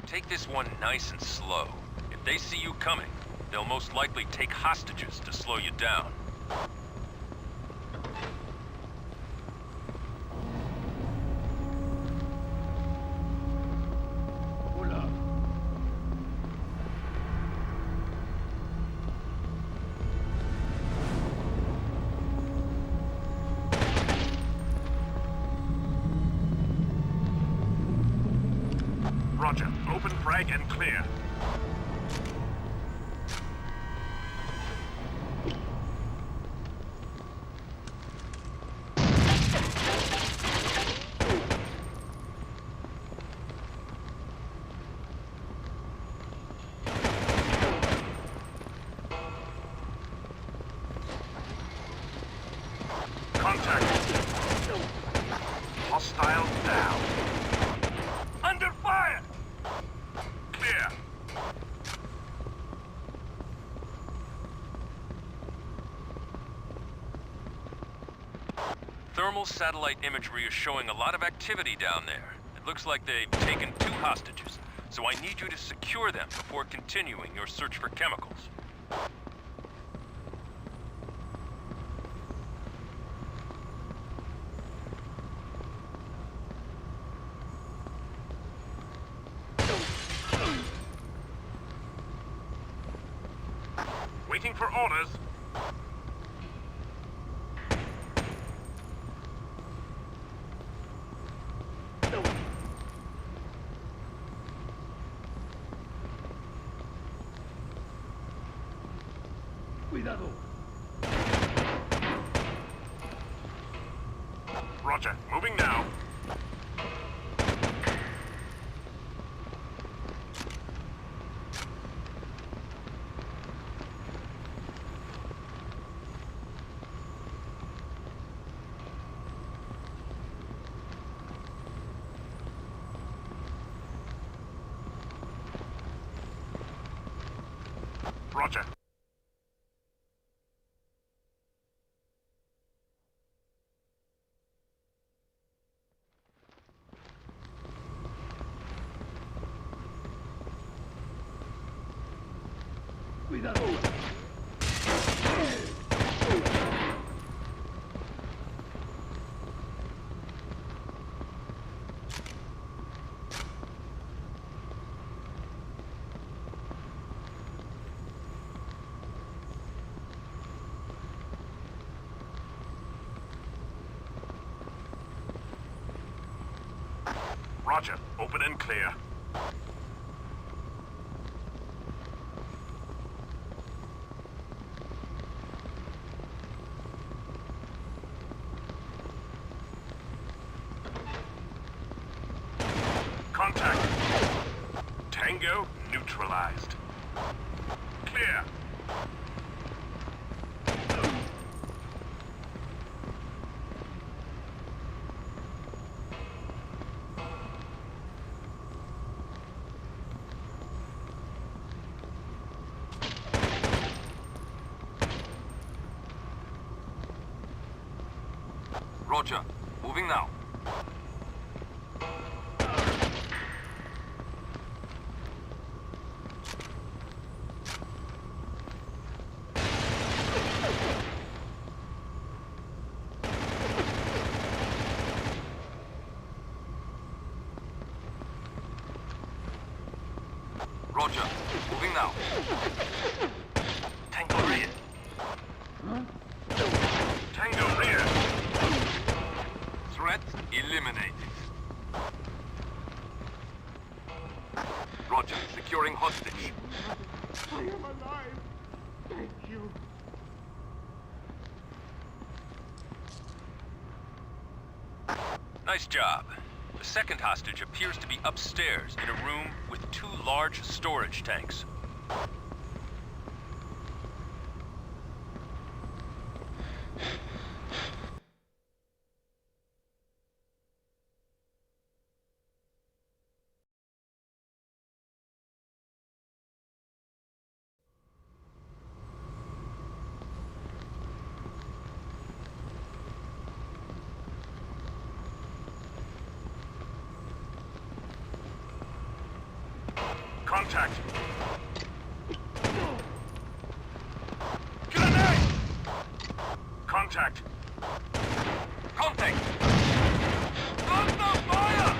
Take this one nice and slow. If they see you coming, they'll most likely take hostages to slow you down. Roger. Open frag and clear. Contact. Hostile down. Under fire! Clear. Thermal satellite imagery is showing a lot of activity down there. It looks like they've taken 2 hostages, so I need you to secure them before continuing your search for chemicals. Waiting for orders. Cuidado. Roger. Moving now. Roger. Cuidado. Roger. Open and clear. Contact. Tango neutralized. Clear. Roger. Moving now. Roger. Moving now. Tango rear. Tango rear. Threat eliminated. Roger. Securing hostage. I am alive. Thank you. Nice job. The second hostage appears to be upstairs in a room with 2 large storage tanks. Contact! Grenade! Contact! Contact! Under fire!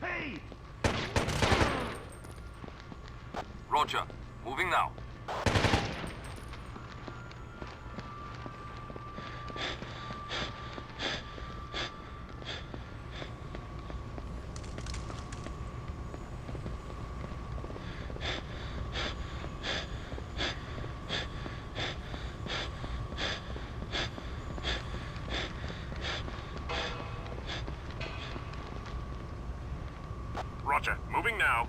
Hey! Roger. Moving now. Roger. Moving now.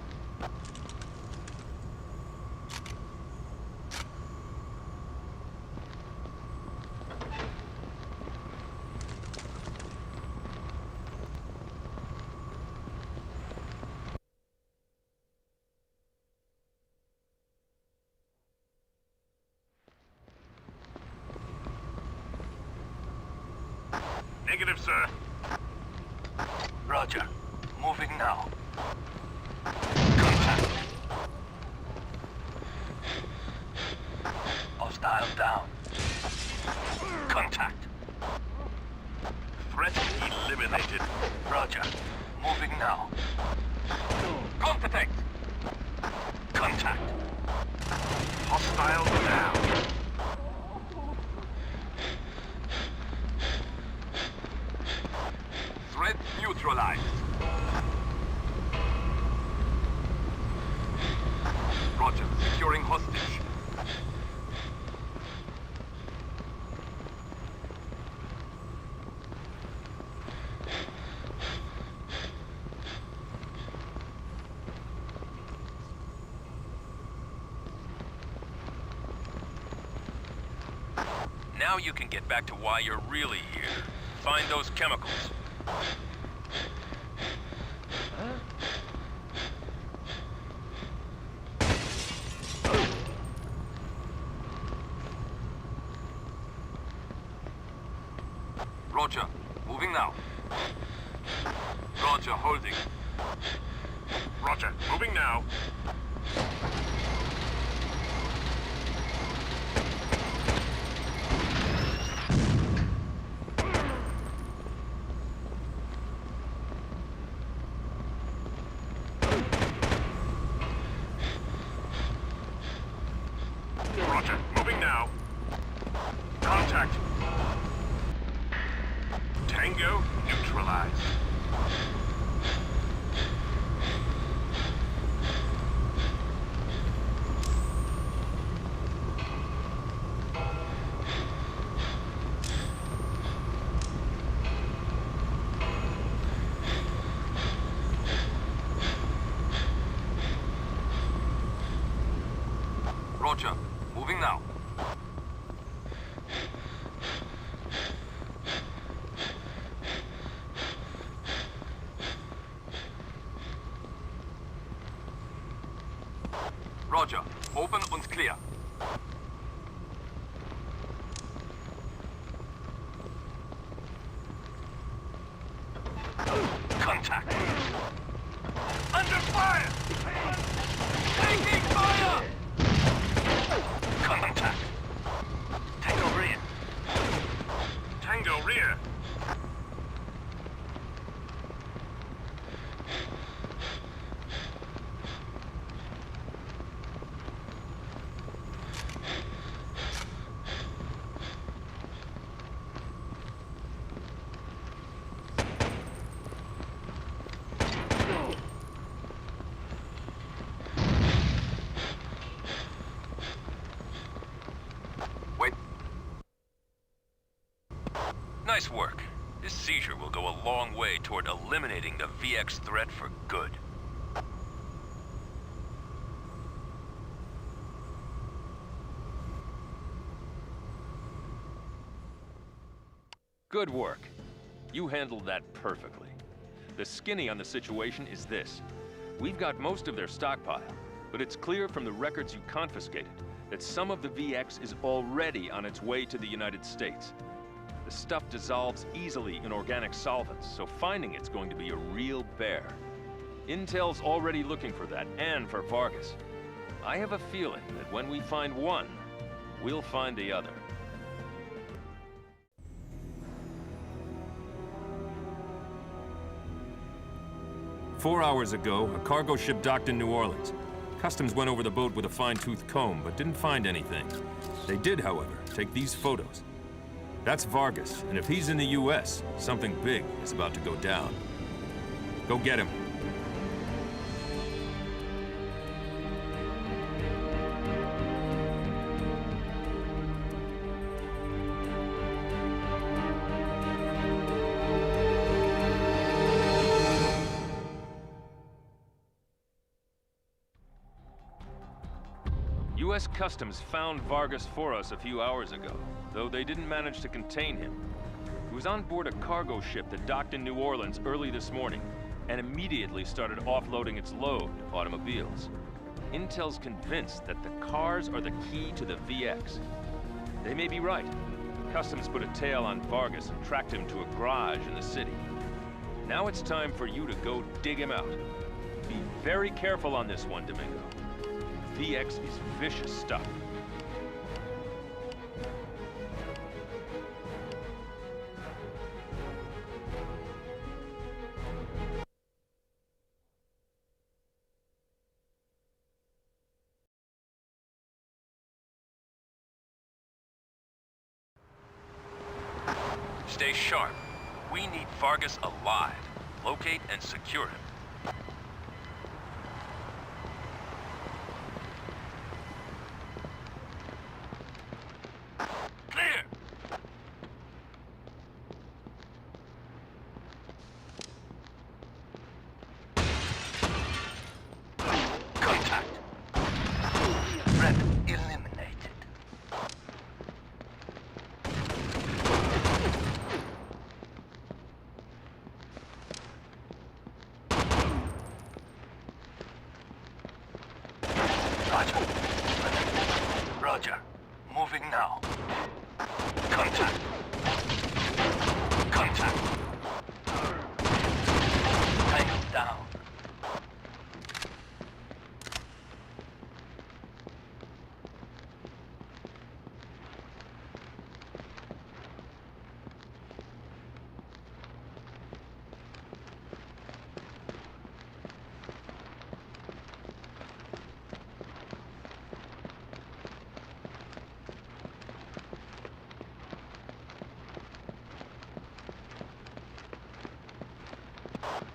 Negative, sir. Roger. Moving now. Contact. Hostile down. Contact. Threat eliminated. Roger. Moving now. Contact. Contact. Hostile down. Threat neutralized. Roger. Securing hostage. Now you can get back to why you're really here. Find those chemicals. Roger. Moving now. Roger. Holding. Roger. Moving now. Roger. Moving now. Contact. Tango neutralized. Roger. Moving now. Clear. Nice work. This seizure will go a long way toward eliminating the VX threat for good. Good work. You handled that perfectly. The skinny on the situation is this. We've got most of their stockpile, but it's clear from the records you confiscated that some of the VX is already on its way to the United States. The stuff dissolves easily in organic solvents, so finding it's going to be a real bear. Intel's already looking for that, and for Vargas. I have a feeling that when we find one, we'll find the other. "4 hours ago, a cargo ship docked in New Orleans. Customs went over the boat with a fine-tooth comb, but didn't find anything. They did, however, take these photos. That's Vargas, and if he's in the U.S., something big is about to go down. Go get him." U.S. Customs found Vargas for us a few hours ago, though they didn't manage to contain him. He was on board a cargo ship that docked in New Orleans early this morning, and immediately started offloading its load, automobiles. Intel's convinced that the cars are the key to the VX. They may be right. Customs put a tail on Vargas and tracked him to a garage in the city. Now it's time for you to go dig him out. Be very careful on this one, Domingo. VX is vicious stuff. Stay sharp. We need Vargas alive. Locate and secure him. Roger. Moving now. Contact. Contact. Tango down.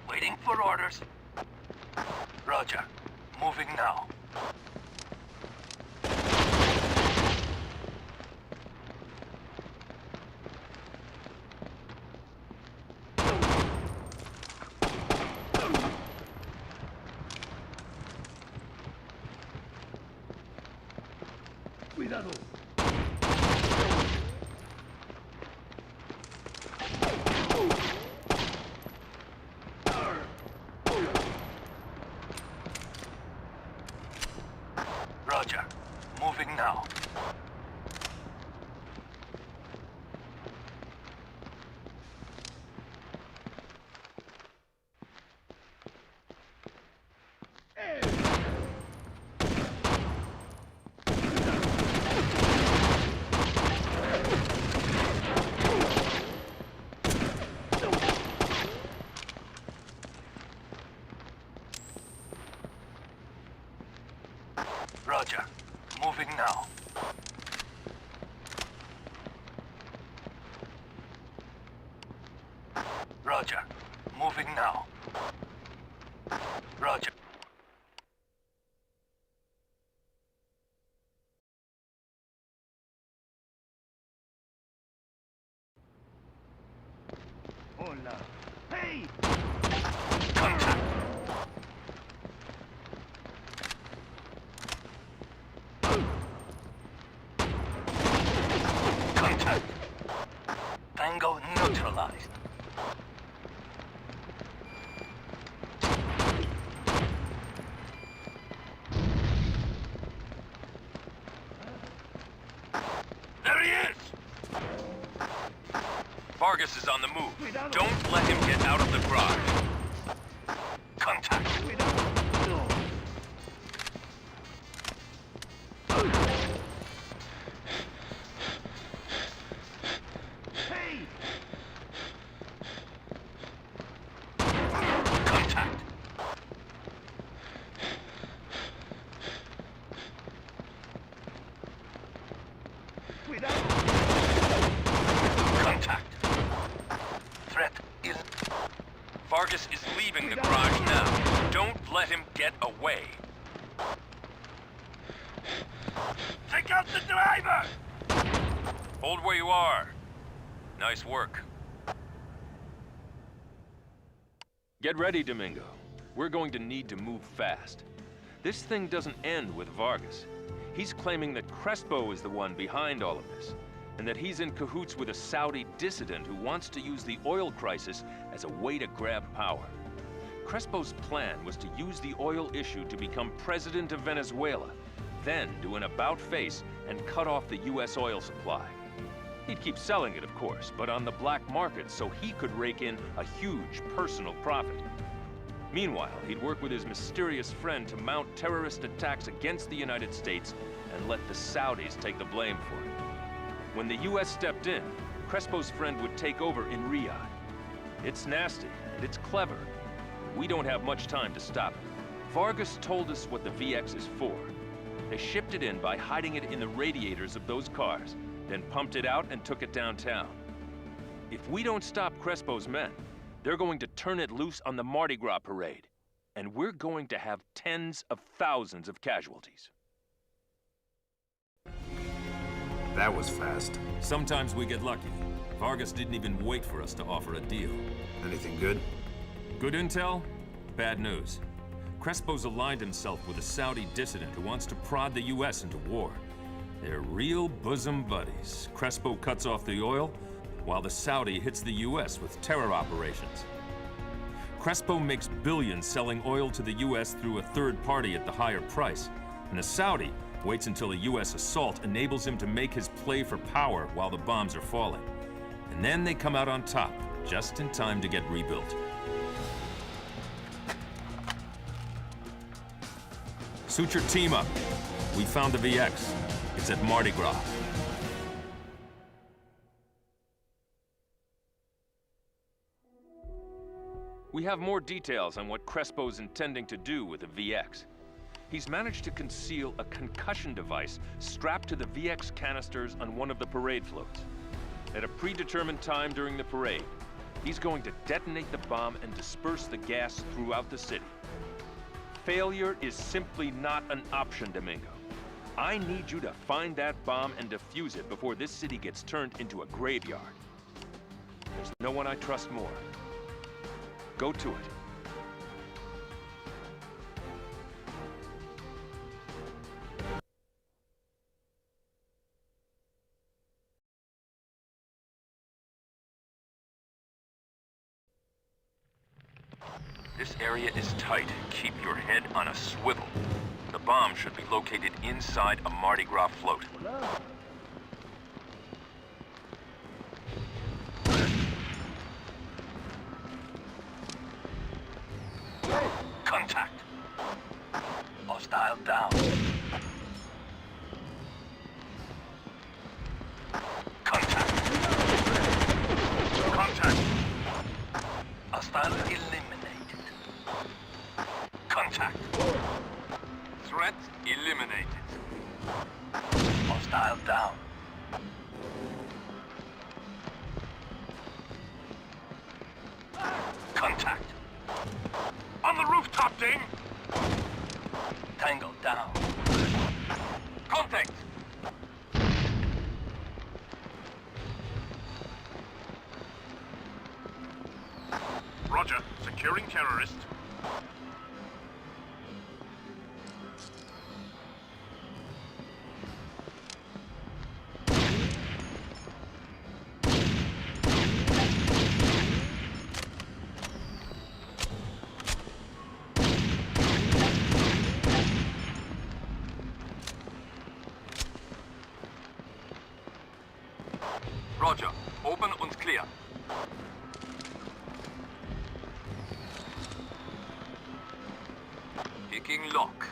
Waiting for orders. Roger. Moving now. Cuidado. Roger. Moving now. Roger. Hola. Hey! Contact. Contact. Tango neutralized. There he is! Vargas is on the move. Don't let him get out of the garage. Contact. Hey! Contact. Contact. Threat is... Vargas is leaving the garage now. Don't let him get away. Take out the driver! Hold where you are. Nice work. Get ready, Domingo. We're going to need to move fast. This thing doesn't end with Vargas. He's claiming that Crespo is the one behind all of this, and that he's in cahoots with a Saudi dissident who wants to use the oil crisis as a way to grab power. Crespo's plan was to use the oil issue to become president of Venezuela, then do an about-face and cut off the U.S. oil supply. He'd keep selling it, of course, but on the black market so he could rake in a huge personal profit. Meanwhile, he'd work with his mysterious friend to mount terrorist attacks against the United States and let the Saudis take the blame for it. When the U.S. stepped in, Crespo's friend would take over in Riyadh. It's nasty, and it's clever. We don't have much time to stop it. Vargas told us what the VX is for. They shipped it in by hiding it in the radiators of those cars, then pumped it out and took it downtown. If we don't stop Crespo's men, they're going to turn it loose on the Mardi Gras parade. And we're going to have tens of thousands of casualties. That was fast. Sometimes we get lucky. Vargas didn't even wait for us to offer a deal. Anything good? Good intel, bad news. Crespo's aligned himself with a Saudi dissident who wants to prod the U.S. into war. They're real bosom buddies. Crespo cuts off the oil, while the Saudi hits the U.S. with terror operations. Crespo makes billions selling oil to the U.S. through a third party at the higher price, and the Saudi waits until a U.S. assault enables him to make his play for power while the bombs are falling. And then they come out on top, just in time to get rebuilt. Suit your team up. We found the VX. It's at Mardi Gras. We have more details on what Crespo's intending to do with the VX. He's managed to conceal a concussion device strapped to the VX canisters on one of the parade floats. At a predetermined time during the parade, he's going to detonate the bomb and disperse the gas throughout the city. Failure is simply not an option, Domingo. I need you to find that bomb and defuse it before this city gets turned into a graveyard. There's no one I trust more. Go to it. This area is tight. Keep your head on a swivel. The bomb should be located inside a Mardi Gras float. Contact. Hostile down. Contact. Contact. Hostile eliminated. Contact. Threat eliminated. Hostile down. Ding! Tango down. Contact! Roger. Securing terrorist. Roger. Open und clear. Picking lock.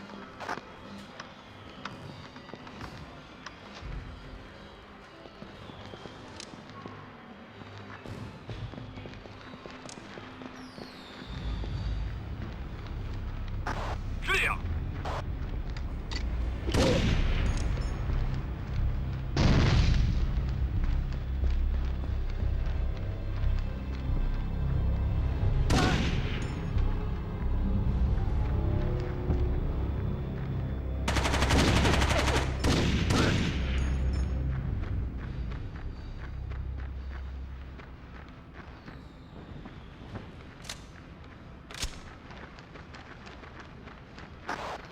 Clear!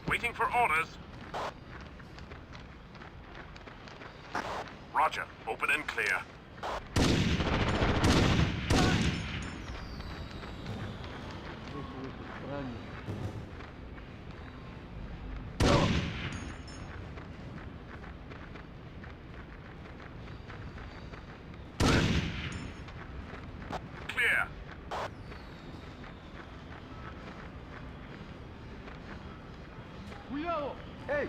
Waiting for orders. Roger. Open and clear. Clear. Cuidado! Hey!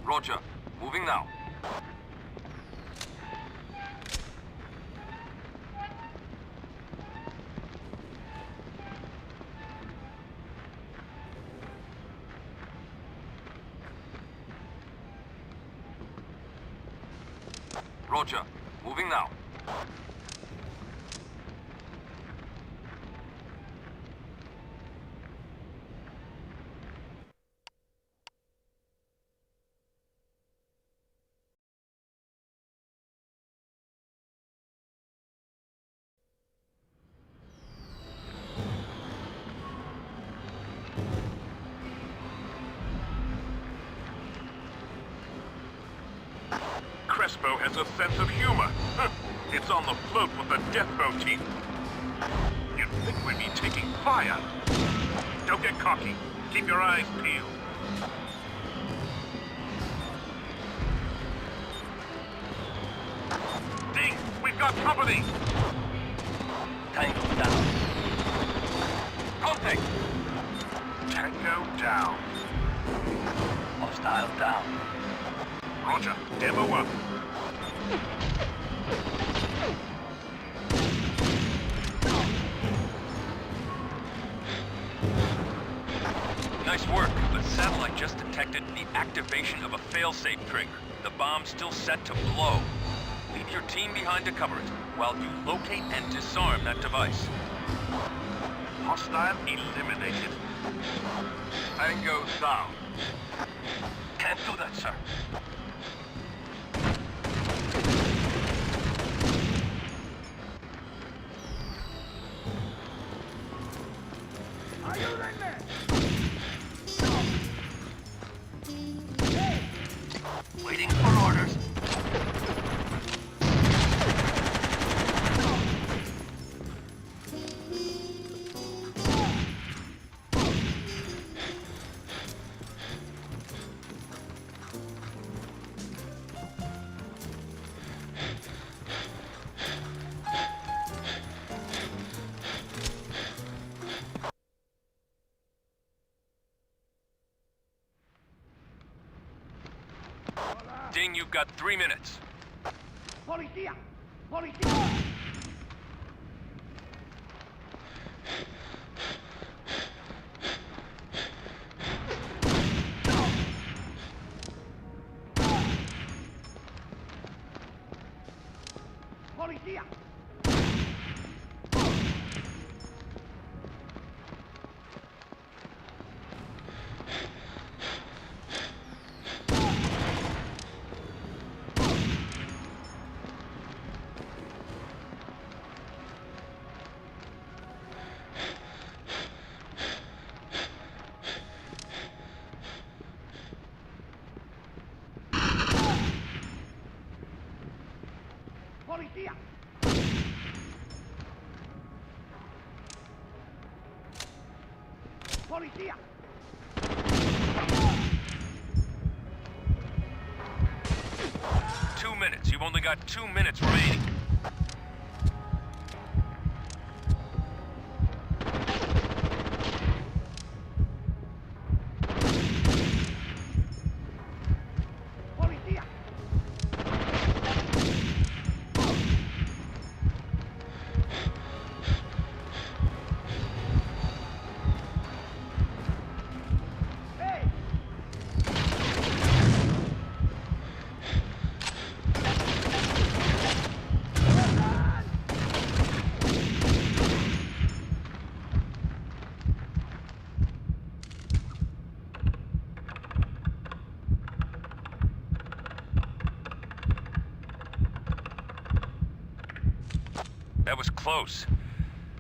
Roger. Moving now. Roger. Moving now. Crespo has a sense of humor. It's on the float with the death motif. You'd think we'd be taking fire. Don't get cocky. Keep your eyes peeled. Ding! We've got company! Tango down. Contact! Tango down. Hostile down. Roger. Demo up. Nice work, but satellite just detected the activation of a failsafe trigger. The bomb's still set to blow. Leave your team behind to cover it, while you locate and disarm that device. Hostile eliminated. Tango down. Can't do that, sir. Waiting for orders. Ding, you've got 3 minutes. Policía! Policía! Policía! Policía! Policía! 2 minutes. You've only got 2 minutes remaining. Policía! Hey! That was close.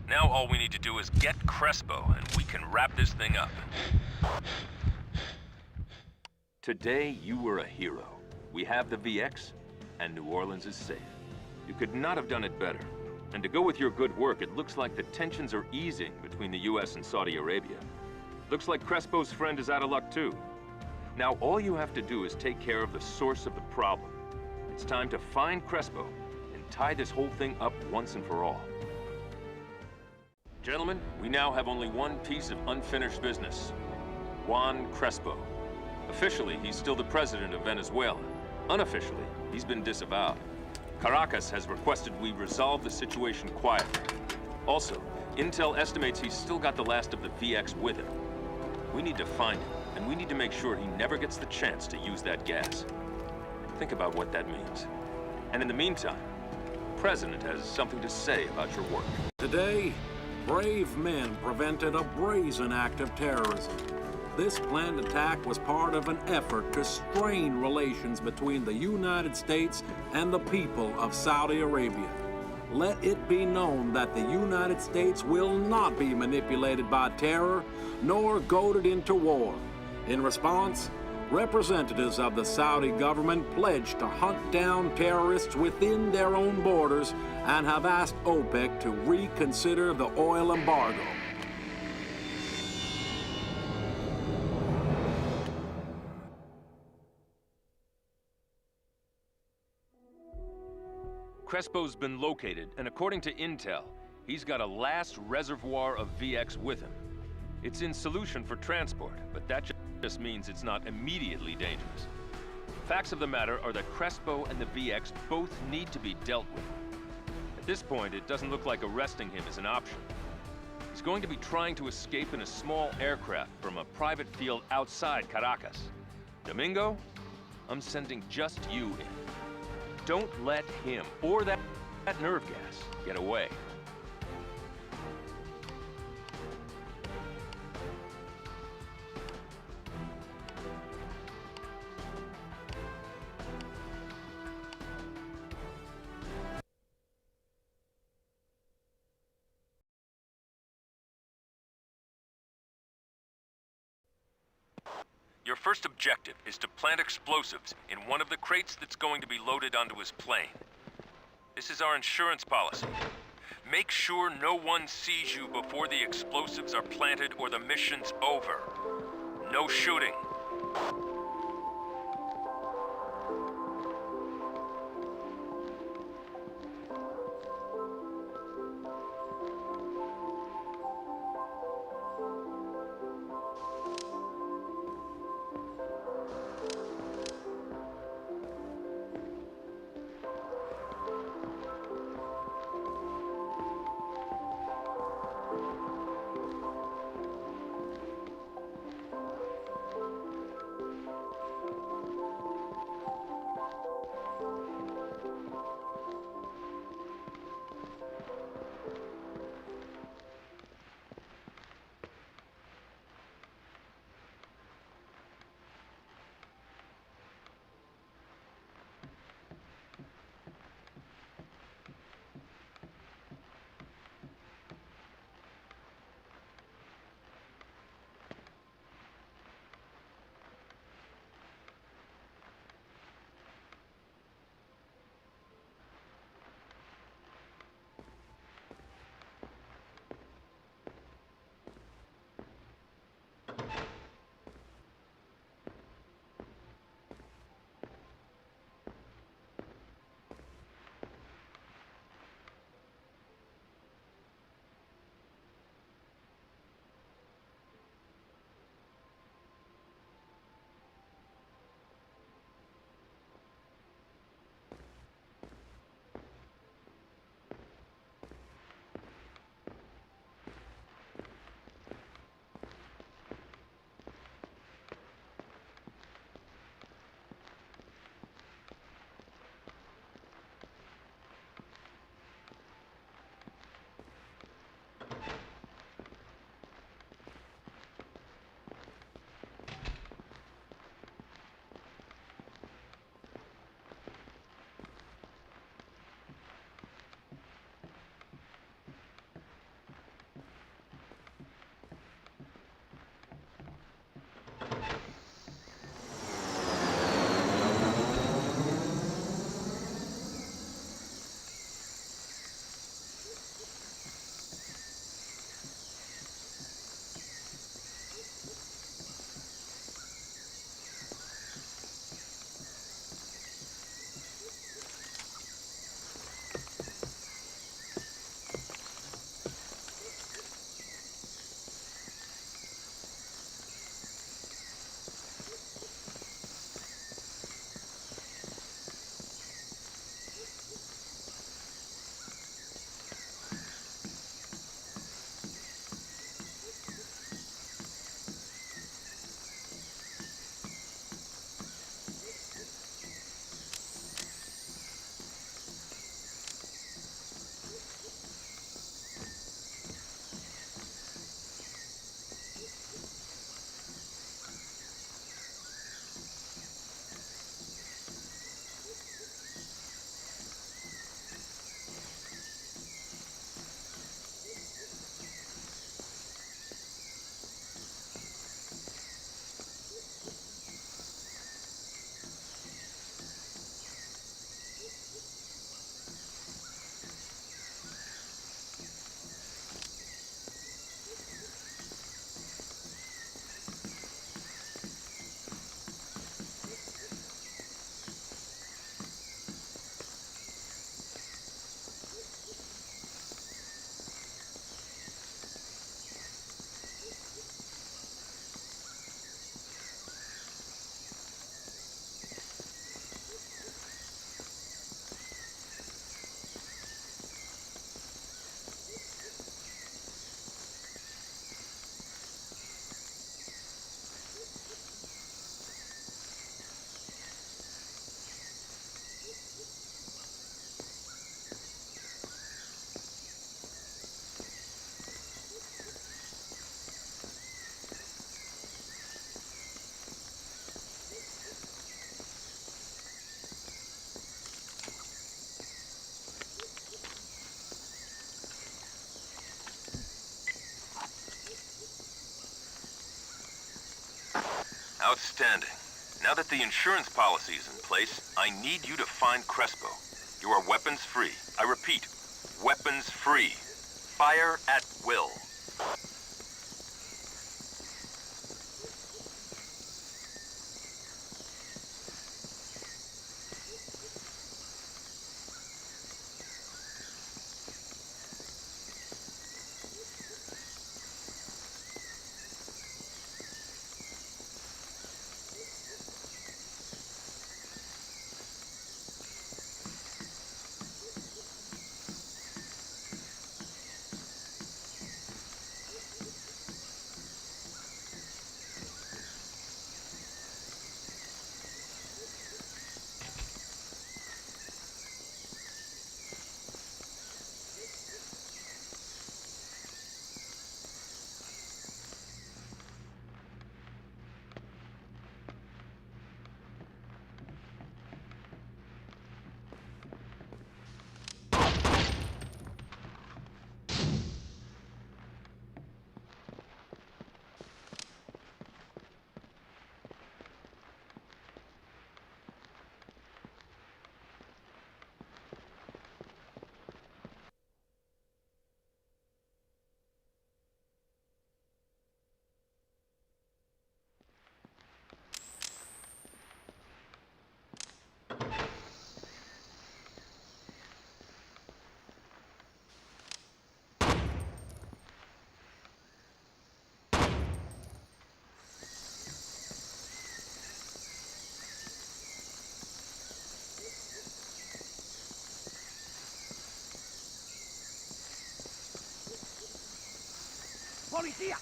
Now all we need to do is get Crespo, and we can wrap this thing up. Today, you were a hero. We have the VX, and New Orleans is safe. You could not have done it better. And to go with your good work, it looks like the tensions are easing between the US and Saudi Arabia. Looks like Crespo's friend is out of luck too. Now all you have to do is take care of the source of the problem. It's time to find Crespo and tie this whole thing up once and for all. Gentlemen, we now have only one piece of unfinished business. Juan Crespo. Officially, he's still the president of Venezuela. Unofficially, he's been disavowed. Caracas has requested we resolve the situation quietly. Also, Intel estimates he's still got the last of the VX with him. We need to find him, and we need to make sure he never gets the chance to use that gas. Think about what that means. And in the meantime, the President has something to say about your work. Today, brave men prevented a brazen act of terrorism. This planned attack was part of an effort to strain relations between the United States and the people of Saudi Arabia. Let it be known that the United States will not be manipulated by terror nor goaded into war. In response, representatives of the Saudi government pledged to hunt down terrorists within their own borders and have asked OPEC to reconsider the oil embargo. Crespo's been located, and according to Intel, he's got a last reservoir of VX with him. It's in solution for transport, but that just means it's not immediately dangerous. Facts of the matter are that Crespo and the VX both need to be dealt with. At this point, it doesn't look like arresting him is an option. He's going to be trying to escape in a small aircraft from a private field outside Caracas. Domingo, I'm sending just you in. Don't let him, or that nerve gas, get away. Your first objective is to plant explosives in one of the crates that's going to be loaded onto his plane. This is our insurance policy. Make sure no one sees you before the explosives are planted or the mission's over. No shooting. Outstanding. Now that the insurance policy is in place, I need you to find Crespo. You are weapons free. I repeat, weapons free. Fire at will. ¡Policía!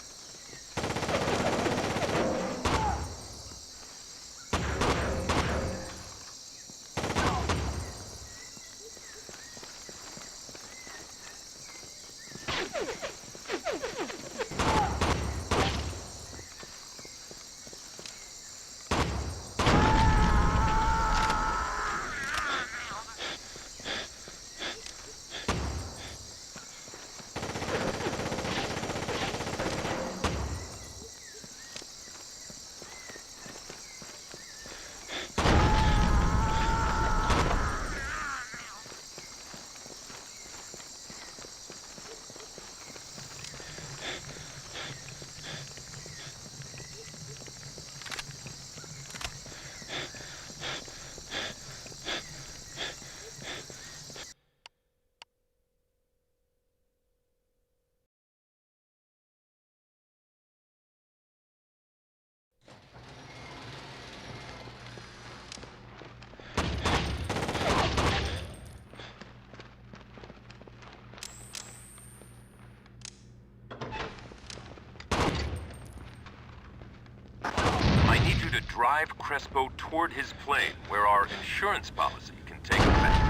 To drive Crespo toward his plane, where our insurance policy can take effect.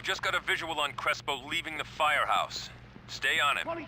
Just got a visual on Crespo leaving the firehouse. Stay on him.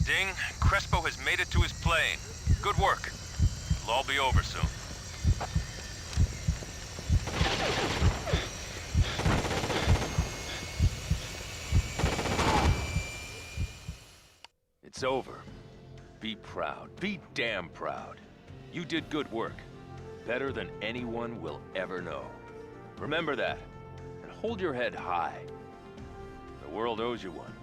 Ding, Crespo has made it to his plane. Good work. It'll all be over soon. It's over. Be proud. Be damn proud. You did good work. Better than anyone will ever know. Remember that. And hold your head high. The world owes you one.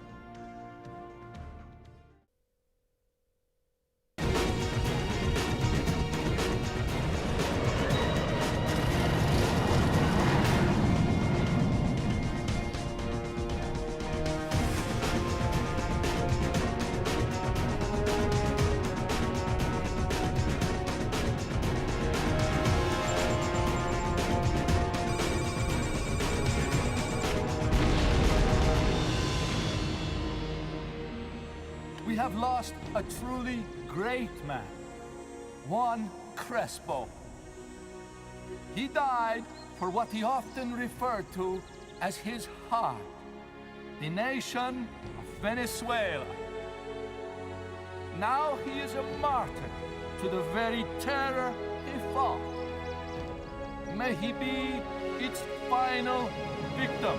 We have lost a truly great man, Juan Crespo. He died for what he often referred to as his heart, the nation of Venezuela. Now he is a martyr to the very terror he fought. May he be its final victim.